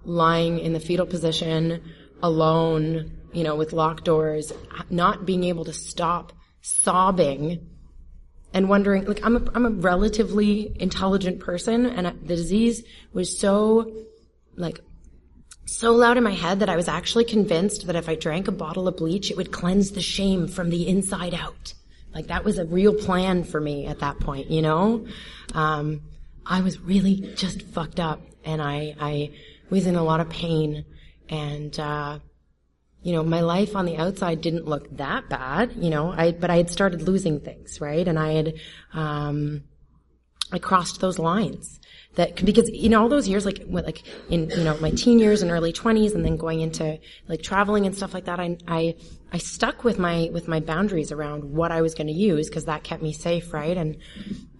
lying in the fetal position alone, with locked doors, not being able to stop sobbing and wondering, like, I'm a relatively intelligent person, and the disease was so loud in my head that I was actually convinced that if I drank a bottle of bleach, it would cleanse the shame from the inside out. Like, that was a real plan for me at that point, you know? I was really just fucked up, and I was in a lot of pain, and, my life on the outside didn't look that bad, but I had started losing things, right? And I crossed those lines because all those years, in my teen years and early 20s, and then going into traveling and stuff like that, I stuck with my boundaries around what I was going to use, because that kept me safe, right? And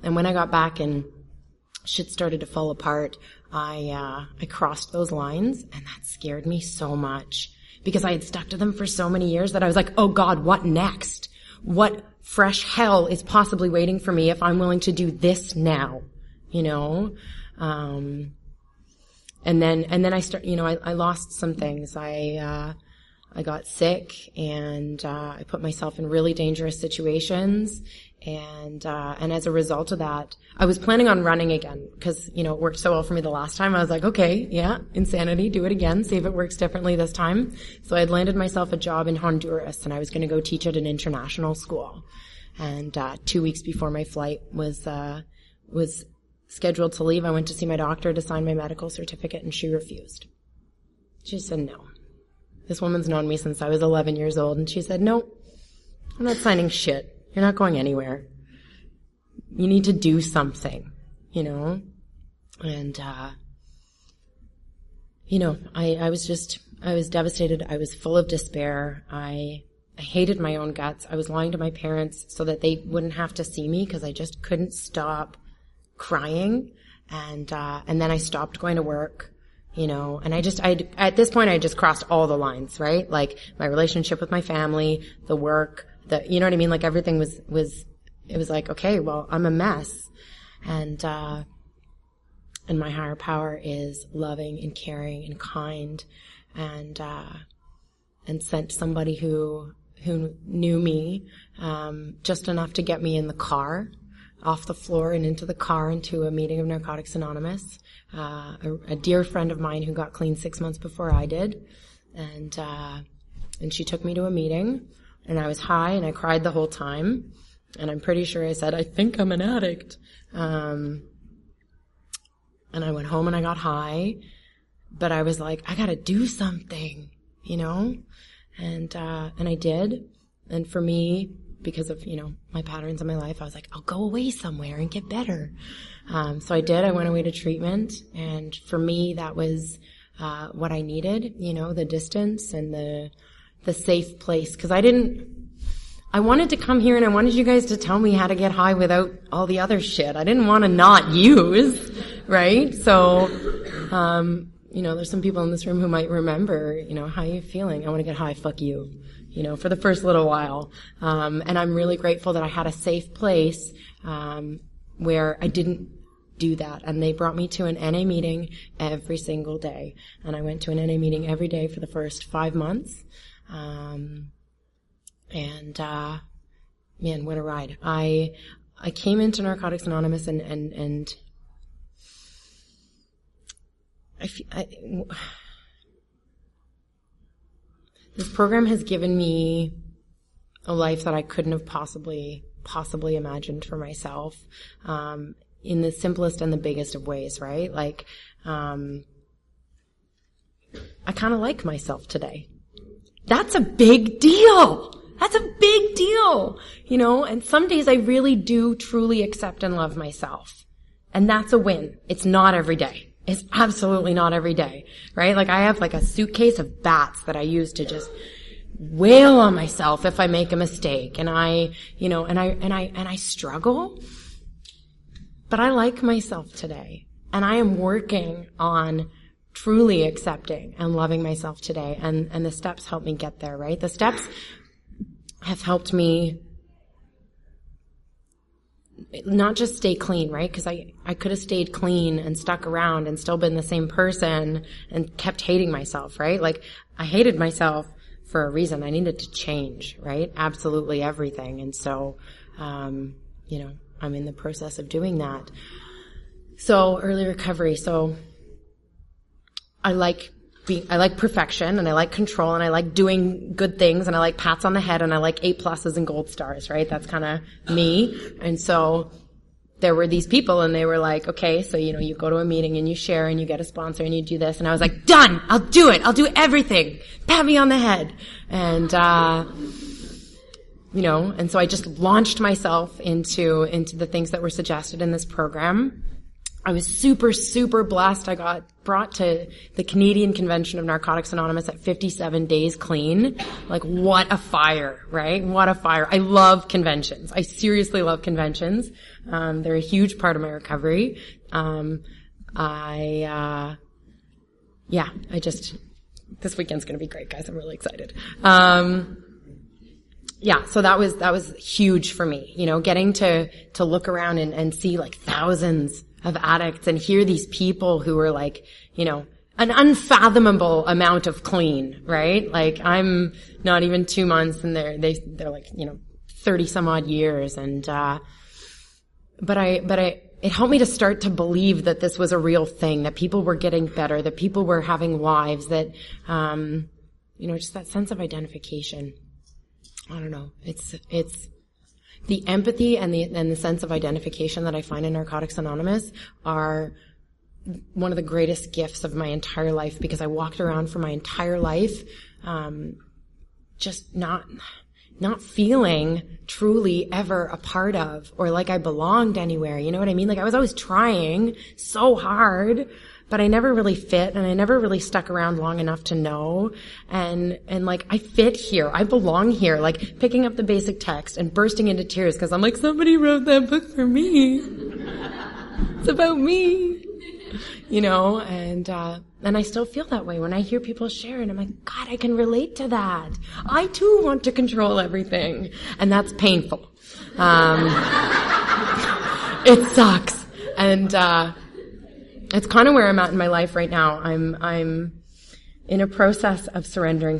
when I got back and shit started to fall apart, I crossed those lines, and that scared me so much, because I had stuck to them for so many years that I was like, oh God, what next? What fresh hell is possibly waiting for me if I'm willing to do this now? And then I lost some things. I got sick, and I put myself in really dangerous situations, and as a result of that, I was planning on running again, because, it worked so well for me the last time. I was like, okay, yeah, insanity, do it again, see if it works differently this time. So I had landed myself a job in Honduras, and I was going to go teach at an international school. And 2 weeks before my flight was scheduled to leave, I went to see my doctor to sign my medical certificate, and she refused. She said no. This woman's known me since I was 11 years old, and she said, no, I'm not signing shit. You're not going anywhere. You need to do something, And, I was devastated. I was full of despair. I hated my own guts. I was lying to my parents so that they wouldn't have to see me, because I just couldn't stop crying. And then I stopped going to work, and at this point I just crossed all the lines, right? Like, my relationship with my family, the work, you know what I mean? Like, everything it was like, okay, well, I'm a mess. And my higher power is loving and caring and kind, and sent somebody who knew me, just enough to get me in the car, off the floor and into the car, into a meeting of Narcotics Anonymous. A dear friend of mine who got clean 6 months before I did. And she took me to a meeting, and I was high, and I cried the whole time. And I'm pretty sure I said, I think I'm an addict. And I went home and I got high, but I was like, I gotta do something, And I did. And for me, because of, my patterns in my life, I was like, I'll go away somewhere and get better. So I did. I went away to treatment. And for me, that was, what I needed, the distance and the safe place. Cause I wanted to come here and I wanted you guys to tell me how to get high without all the other shit. I didn't want to not use, right? So, there's some people in this room who might remember, how are you feeling? I want to get high, fuck you, for the first little while. And I'm really grateful that I had a safe place, where I didn't do that. And they brought me to an NA meeting every single day. And I went to an NA meeting every day for the first 5 months. Man, what a ride. I came into Narcotics Anonymous and this program has given me a life that I couldn't have possibly imagined for myself, in the simplest and the biggest of ways, right? Like, I kind of like myself today. That's a big deal. That's a big deal, and some days I really do truly accept and love myself. And that's a win. It's not every day. It's absolutely not every day, right? Like, I have like a suitcase of bats that I use to just wail on myself if I make a mistake. And I struggle, but I like myself today. And I am working on truly accepting and loving myself today. And the steps help me get there, right? The steps have helped me not just stay clean, right? Because I could have stayed clean and stuck around and still been the same person and kept hating myself, right? Like, I hated myself for a reason. I needed to change, right? Absolutely everything. And so, I'm in the process of doing that. So early recovery. So I like perfection, and I like control, and I like doing good things, and I like pats on the head, and I like A+ and gold stars, right? That's kind of me. And so there were these people, and they were like, okay, so, you go to a meeting and you share and you get a sponsor and you do this. And I was like, done! I'll do it! I'll do everything! Pat me on the head! And, and so I just launched myself into the things that were suggested in this program. I was super, super blessed. I got brought to the Canadian Convention of Narcotics Anonymous at 57 days clean. Like, what a fire, right? What a fire. I love conventions. I seriously love conventions. They're a huge part of my recovery. This weekend's gonna be great, guys. I'm really excited. So that was huge for me, getting to look around and see like thousands of addicts and hear these people who are like, an unfathomable amount of clean, right? Like, I'm not even 2 months and they're like, 30 some odd years. And, but it helped me to start to believe that this was a real thing, that people were getting better, that people were having lives, that, just that sense of identification. I don't know. It's the empathy and the sense of identification that I find in Narcotics Anonymous are one of the greatest gifts of my entire life, because I walked around for my entire life, just not feeling truly ever a part of, or like I belonged anywhere. You know what I mean? Like, I was always trying so hard, but I never really fit, and I never really stuck around long enough to know. And like, I fit here. I belong here. Like, picking up the basic text and bursting into tears because I'm like, somebody wrote that book for me. It's about me. And I still feel that way when I hear people share, and I'm like, God, I can relate to that. I too want to control everything. And that's painful. It sucks. And, it's kind of where I'm at in my life right now. I'm in a process of surrender.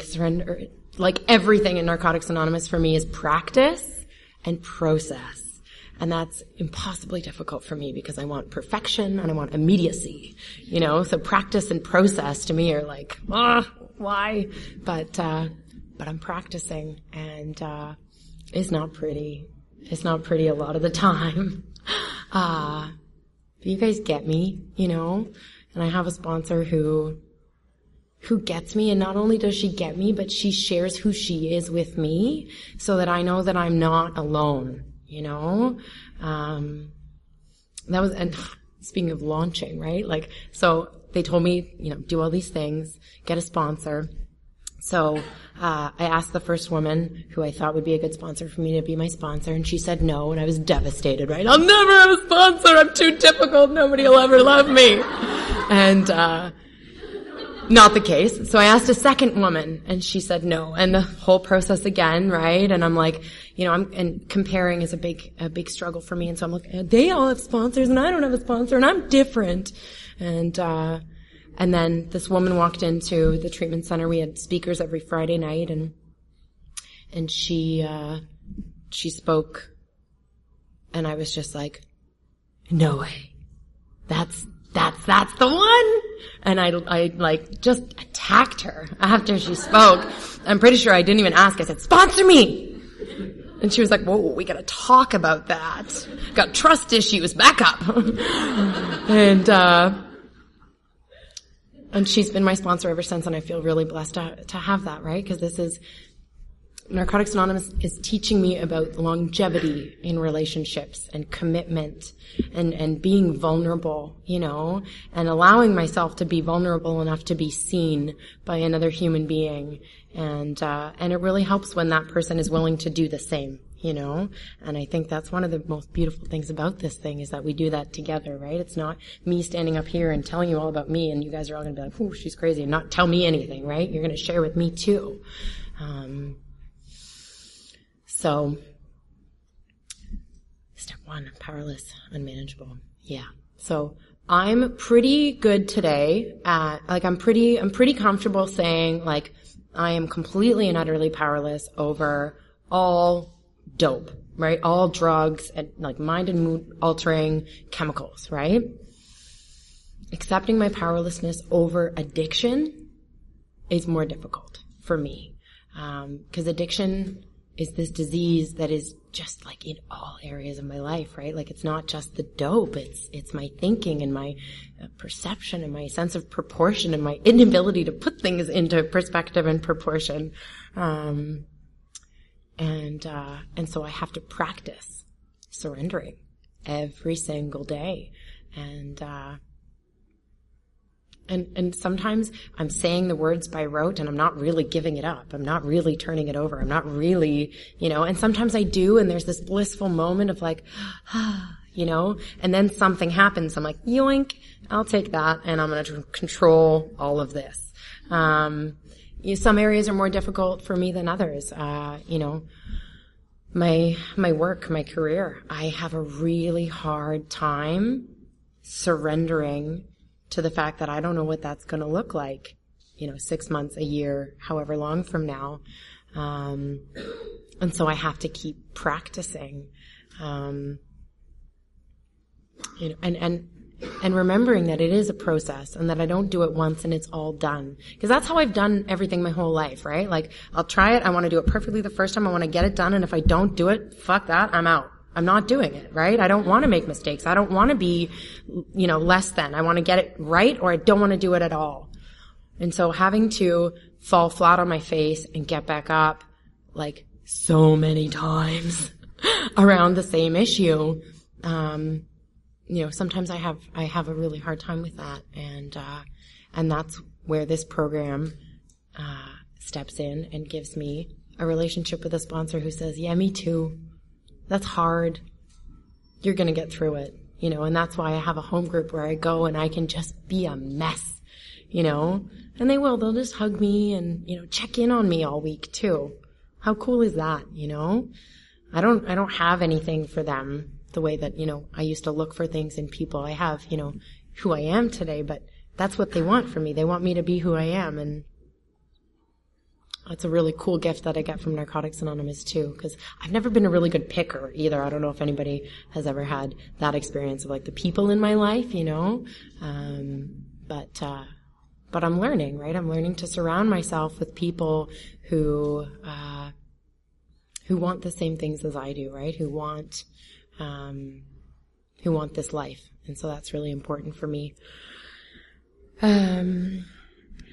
Like everything in Narcotics Anonymous for me is practice and process. And that's impossibly difficult for me because I want perfection and I want immediacy, so practice and process to me are like, why? But I'm practicing, and, it's not pretty. It's not pretty a lot of the time. You guys get me, and I have a sponsor who gets me, and not only does she get me, but she shares who she is with me so that I know that I'm not alone, and speaking of launching, right? Like, so they told me, do all these things, get a sponsor. So, I asked the first woman who I thought would be a good sponsor for me to be my sponsor, and she said no, and I was devastated, right? I'll never have a sponsor! I'm too difficult, nobody will ever love me! And, not the case. So I asked a second woman, and she said no, and the whole process again, right? And I'm like, and comparing is a big struggle for me, and so I'm like, they all have sponsors, and I don't have a sponsor, and I'm different. And then this woman walked into the treatment center. We had speakers every Friday night, and she spoke, and I was just like, no way. That's the one. And I like just attacked her after she spoke. I'm pretty sure I didn't even ask. I said, sponsor me. And she was like, whoa, we gotta talk about that. Got trust issues, back up. And she's been my sponsor ever since, and I feel really blessed to have that, right? Because Narcotics Anonymous is teaching me about longevity in relationships and commitment and being vulnerable, and allowing myself to be vulnerable enough to be seen by another human being. And it really helps when that person is willing to do the same. And I think that's one of the most beautiful things about this thing is that we do that together, right? It's not me standing up here and telling you all about me and you guys are all going to be like, ooh, she's crazy, and not tell me anything, right? You're going to share with me too. So, step one, powerless, unmanageable. Yeah. So, I'm pretty good today at, I'm pretty comfortable saying, I am completely and utterly powerless over all dope, right? All drugs and like mind and mood altering chemicals, right? Accepting my powerlessness over addiction is more difficult for me. 'Cause addiction is this disease that is just like in all areas of my life, right? Like it's not just the dope, it's my thinking and my perception and my sense of proportion and my inability to put things into perspective and proportion. And so I have to practice surrendering every single day. And sometimes I'm saying the words by rote and I'm not really giving it up. I'm not really turning it over. I'm not really, and sometimes I do, and there's this blissful moment of like, and then something happens. I'm like, yoink, I'll take that and I'm going to control all of this. Some areas are more difficult for me than others. My work, my career, I have a really hard time surrendering to the fact that I don't know what that's going to look like, 6 months, a year, however long from now. And so I have to keep practicing, and remembering that it is a process and that I don't do it once and it's all done. Because that's how I've done everything my whole life, right? Like, I'll try it. I want to do it perfectly the first time. I want to get it done. And if I don't do it, fuck that. I'm out. I'm not doing it, right? I don't want to make mistakes. I don't want to be, less than. I want to get it right, or I don't want to do it at all. And so having to fall flat on my face and get back up like so many times around the same issue, sometimes I have a really hard time with that. And that's where this program, steps in and gives me a relationship with a sponsor who says, yeah, me too. That's hard. You're going to get through it, and that's why I have a home group where I go and I can just be a mess, and they'll just hug me and, check in on me all week too. How cool is that? I don't have anything for them the way that, I used to look for things in people. I have, who I am today, but that's what they want from me. They want me to be who I am. And that's a really cool gift that I get from Narcotics Anonymous too, because I've never been a really good picker either. I don't know if anybody has ever had that experience of like the people in my life, but I'm learning, right? I'm learning to surround myself with people who want the same things as I do, right? Who want this life. And so that's really important for me.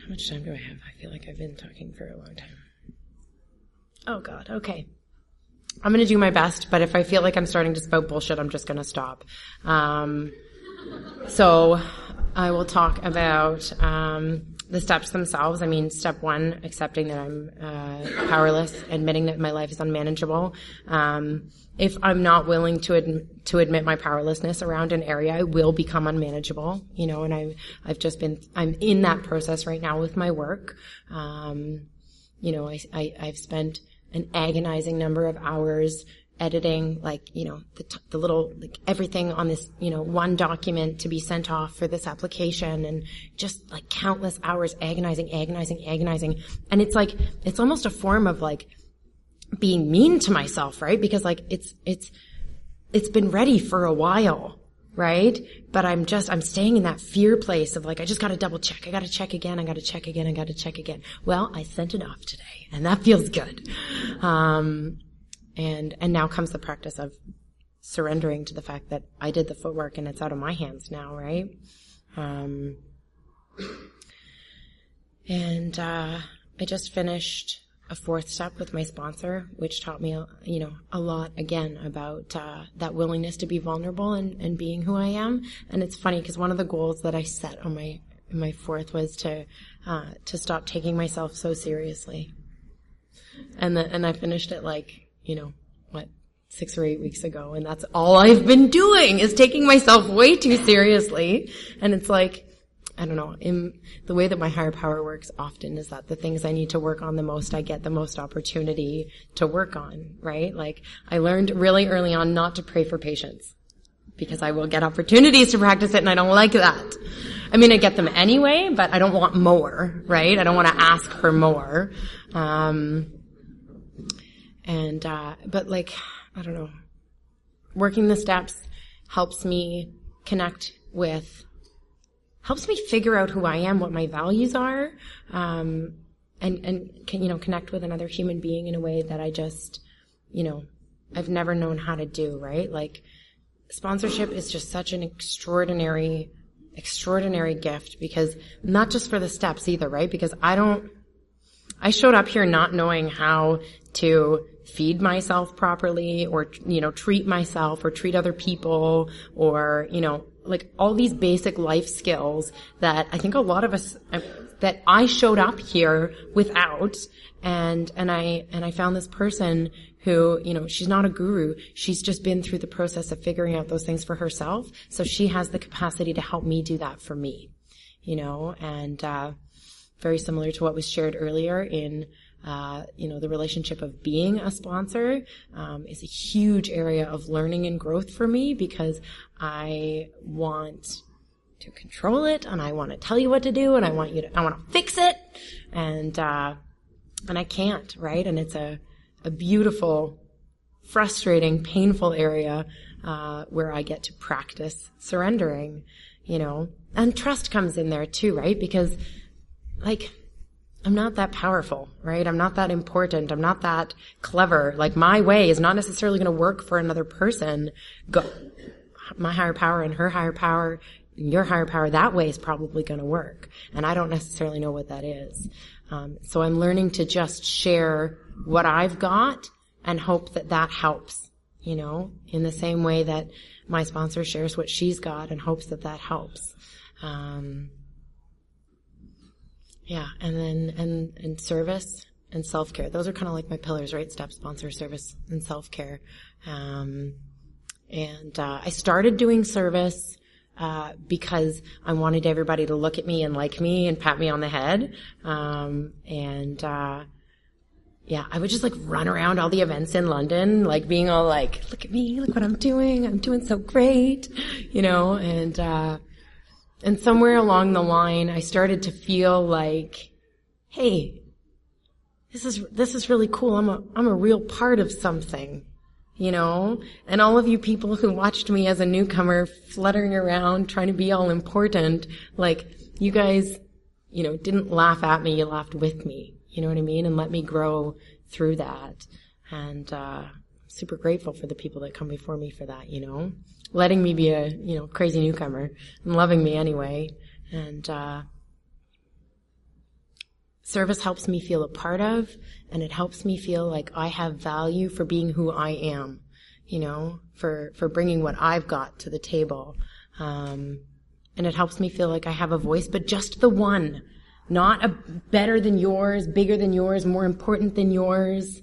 How much time do I have? I feel like I've been talking for a long time. Oh God, okay. I'm gonna do my best, but if I feel like I'm starting to spout bullshit, I'm just gonna stop. So I will talk about the steps themselves. I mean, step 1, accepting that I'm powerless, admitting that my life is unmanageable. If I'm not willing to admit my powerlessness around an area, I will become unmanageable, and I'm in that process right now with my work. I've spent an agonizing number of hours editing, the little, everything on this, one document to be sent off for this application, and just countless hours agonizing. And it's almost a form of being mean to myself, right? Because it's been ready for a while, right? But I'm staying in that fear place of I just gotta double check. I gotta check again. I gotta check again. Well, I sent it off today and that feels good. And now comes the practice of surrendering to the fact that I did the footwork and it's out of my hands now, right? I just finished a 4th step with my sponsor, which taught me, a lot again about, that willingness to be vulnerable and being who I am. And it's funny because one of the goals that I set on my 4th was to stop taking myself so seriously. And I finished it 6 or 8 weeks ago. And that's all I've been doing is taking myself way too seriously. And it's I don't know, in the way that my higher power works often is that the things I need to work on the most, I get the most opportunity to work on, right? I learned really early on not to pray for patience because I will get opportunities to practice it and I don't like that. I mean, I get them anyway, but I don't want more, right? I don't want to ask for more. And, but like, I don't know, working the steps helps me connect with, helps me figure out who I am, what my values are, and can, connect with another human being in a way that I just, I've never known how to do, right? Like, sponsorship is just such an extraordinary gift, because not just for the steps either, right? Because I showed up here not knowing how to feed myself properly, or, treat myself or treat other people, or, like all these basic life skills that I think a lot of us, that I showed up here without. And I found this person who, she's not a guru. She's just been through the process of figuring out those things for herself. So she has the capacity to help me do that for me, and, very similar to what was shared earlier in, the relationship of being a sponsor, is a huge area of learning and growth for me, because I want to control it, and I want to tell you what to do, and I want to fix it, and I can't, right? And it's a beautiful, frustrating, painful area, where I get to practice surrendering, and trust comes in there too, right? Because, like, I'm not that powerful, right? I'm not that important. I'm not that clever. Like, my way is not necessarily going to work for another person. My higher power and her higher power, your higher power, that way is probably going to work. And I don't necessarily know what that is. So I'm learning to just share what I've got and hope that that helps, in the same way that my sponsor shares what she's got and hopes that that helps. Yeah, and then, and service and self-care. Those are kind of like my pillars, right? Step, sponsor, service, and self-care. I started doing service, because I wanted everybody to look at me and like me and pat me on the head. I would just like run around all the events in London, like being all like, look at me, look what I'm doing so great, and somewhere along the line, I started to feel like, hey, this is really cool. I'm a real part of something, and all of you people who watched me as a newcomer fluttering around trying to be all important, like, you guys, didn't laugh at me, you laughed with me, you know what I mean? And let me grow through that. And, super grateful for the people that come before me for that, letting me be a, crazy newcomer and loving me anyway. And, service helps me feel a part of, and it helps me feel like I have value for being who I am, for bringing what I've got to the table. And it helps me feel like I have a voice, but just the one, not a better than yours, bigger than yours, more important than yours.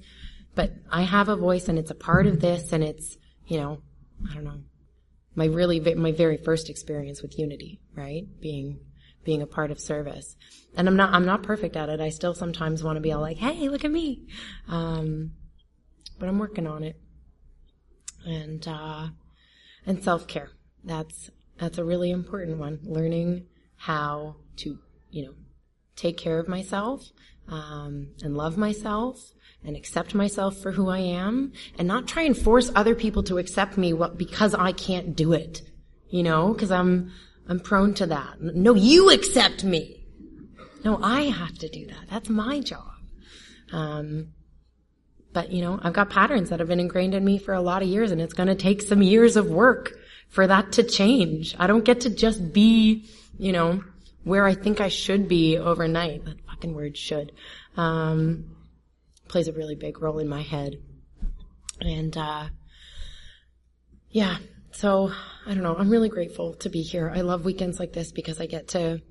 But I have a voice, and it's a part of this, and it's, I don't know, my very first experience with unity, right? Being a part of service. And I'm not perfect at it. I still sometimes want to be all like, hey, look at me. But I'm working on it. And self-care. That's a really important one. Learning how to, take care of myself, and love myself, and accept myself for who I am, and not try and force other people to accept me because I can't do it, because I'm prone to that. No, you accept me. No, I have to do that. That's my job. But I've got patterns that have been ingrained in me for a lot of years, and it's going to take some years of work for that to change. I don't get to just be, where I think I should be overnight. That fucking word should. Plays a really big role in my head. And, so I don't know. I'm really grateful to be here. I love weekends like this because I get to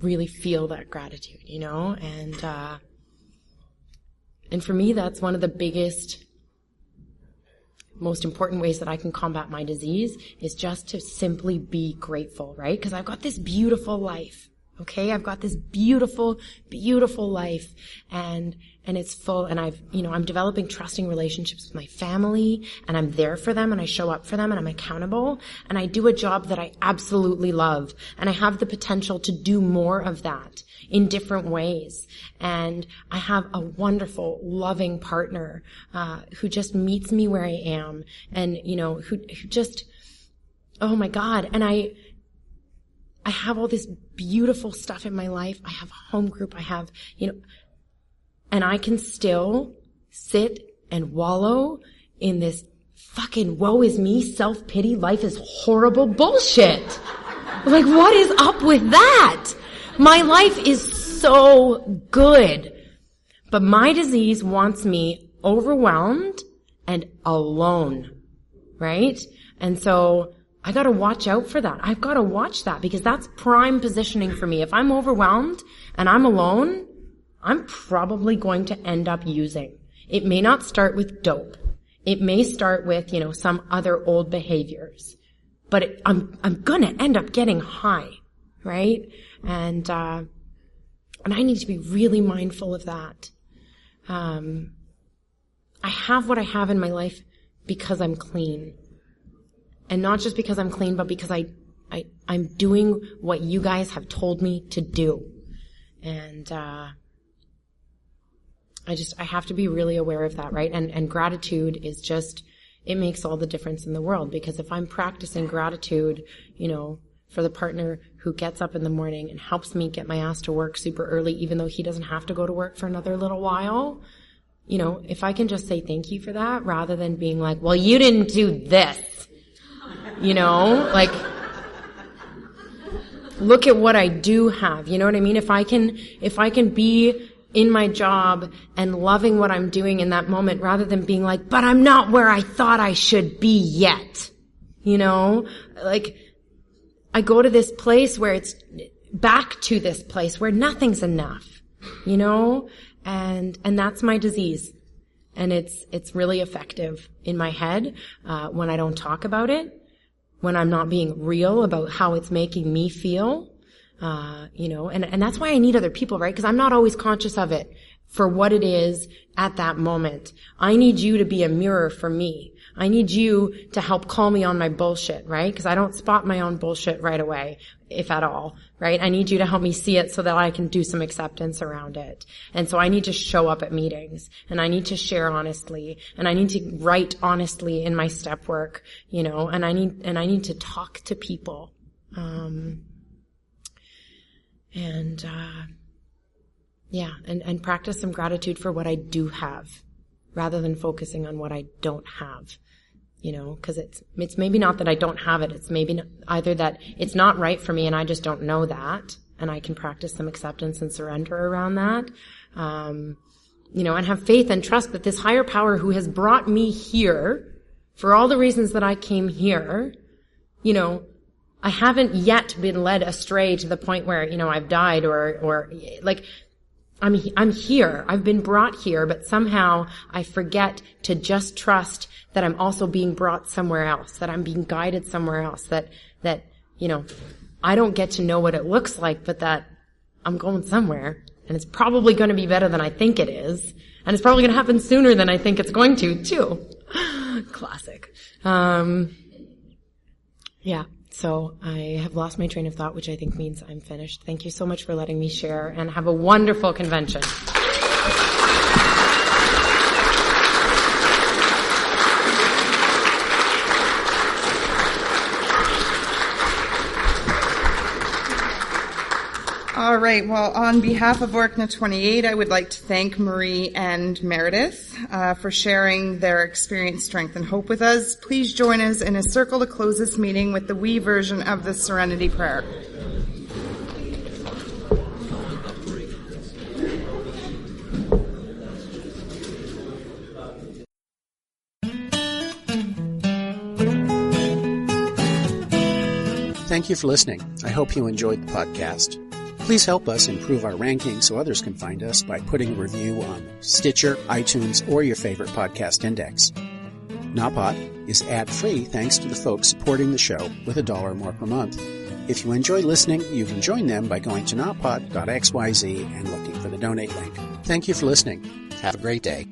really feel that gratitude, and for me, that's one of the biggest, most important ways that I can combat my disease is just to simply be grateful, right? Because I've got this beautiful life, Okay, I've got this beautiful, beautiful life, and it's full, and I'm developing trusting relationships with my family, and I'm there for them, and I show up for them, and I'm accountable, and I do a job that I absolutely love, and I have the potential to do more of that in different ways. And I have a wonderful, loving partner, who just meets me where I am, and, who just, oh my God, and I have all this beautiful stuff in my life. I have a home group. I have, and I can still sit and wallow in this fucking woe is me, self-pity, life is horrible bullshit. Like, what is up with that? My life is so good. But my disease wants me overwhelmed and alone, right? And so I gotta watch out for that. I've gotta watch that because that's prime positioning for me. If I'm overwhelmed and I'm alone, I'm probably going to end up using. It may not start with dope. It may start with, some other old behaviors. But I'm gonna end up getting high, right? And I need to be really mindful of that. I have what I have in my life because I'm clean. And not just because I'm clean, but because I'm doing what you guys have told me to do. And, I have to be really aware of that, right? And gratitude is just, it makes all the difference in the world. Because if I'm practicing gratitude, for the partner who gets up in the morning and helps me get my ass to work super early, even though he doesn't have to go to work for another little while, if I can just say thank you for that rather than being like, well, you didn't do this. Look at what I do have. You know what I mean? If I can be in my job and loving what I'm doing in that moment rather than being like, but I'm not where I thought I should be yet. I go to this place where it's back to this place where nothing's enough, and that's my disease. And it's really effective in my head, when I don't talk about it. When I'm not being real about how it's making me feel, and that's why I need other people, right? Because I'm not always conscious of it for what it is at that moment. I need you to be a mirror for me. I need you to help call me on my bullshit, right? Because I don't spot my own bullshit right away, if at all, right? I need you to help me see it so that I can do some acceptance around it. And so I need to show up at meetings, and I need to share honestly, and I need to write honestly in my step work, and I need to talk to people. And practice some gratitude for what I do have rather than focusing on what I don't have. Cause it's maybe not that I don't have it. It's maybe either that it's not right for me and I just don't know that. And I can practice some acceptance and surrender around that. And have faith and trust that this higher power who has brought me here for all the reasons that I came here, I haven't yet been led astray to the point where, I've died or I'm here. I've been brought here, but somehow I forget to just trust that I'm also being brought somewhere else, that I'm being guided somewhere else, that I don't get to know what it looks like, but that I'm going somewhere, and it's probably going to be better than I think it is, and it's probably going to happen sooner than I think it's going to, too. Classic. So I have lost my train of thought, which I think means I'm finished. Thank you so much for letting me share, and have a wonderful convention. All right. Well, on behalf of Orkna 28, I would like to thank Marie and Merideth for sharing their experience, strength, and hope with us. Please join us in a circle to close this meeting with the wee version of the Serenity Prayer. Thank you for listening. I hope you enjoyed the podcast. Please help us improve our ranking so others can find us by putting a review on Stitcher, iTunes, or your favorite podcast index. Napot is ad-free thanks to the folks supporting the show with $1 more per month. If you enjoy listening, you can join them by going to notpod.xyz and looking for the donate link. Thank you for listening. Have a great day.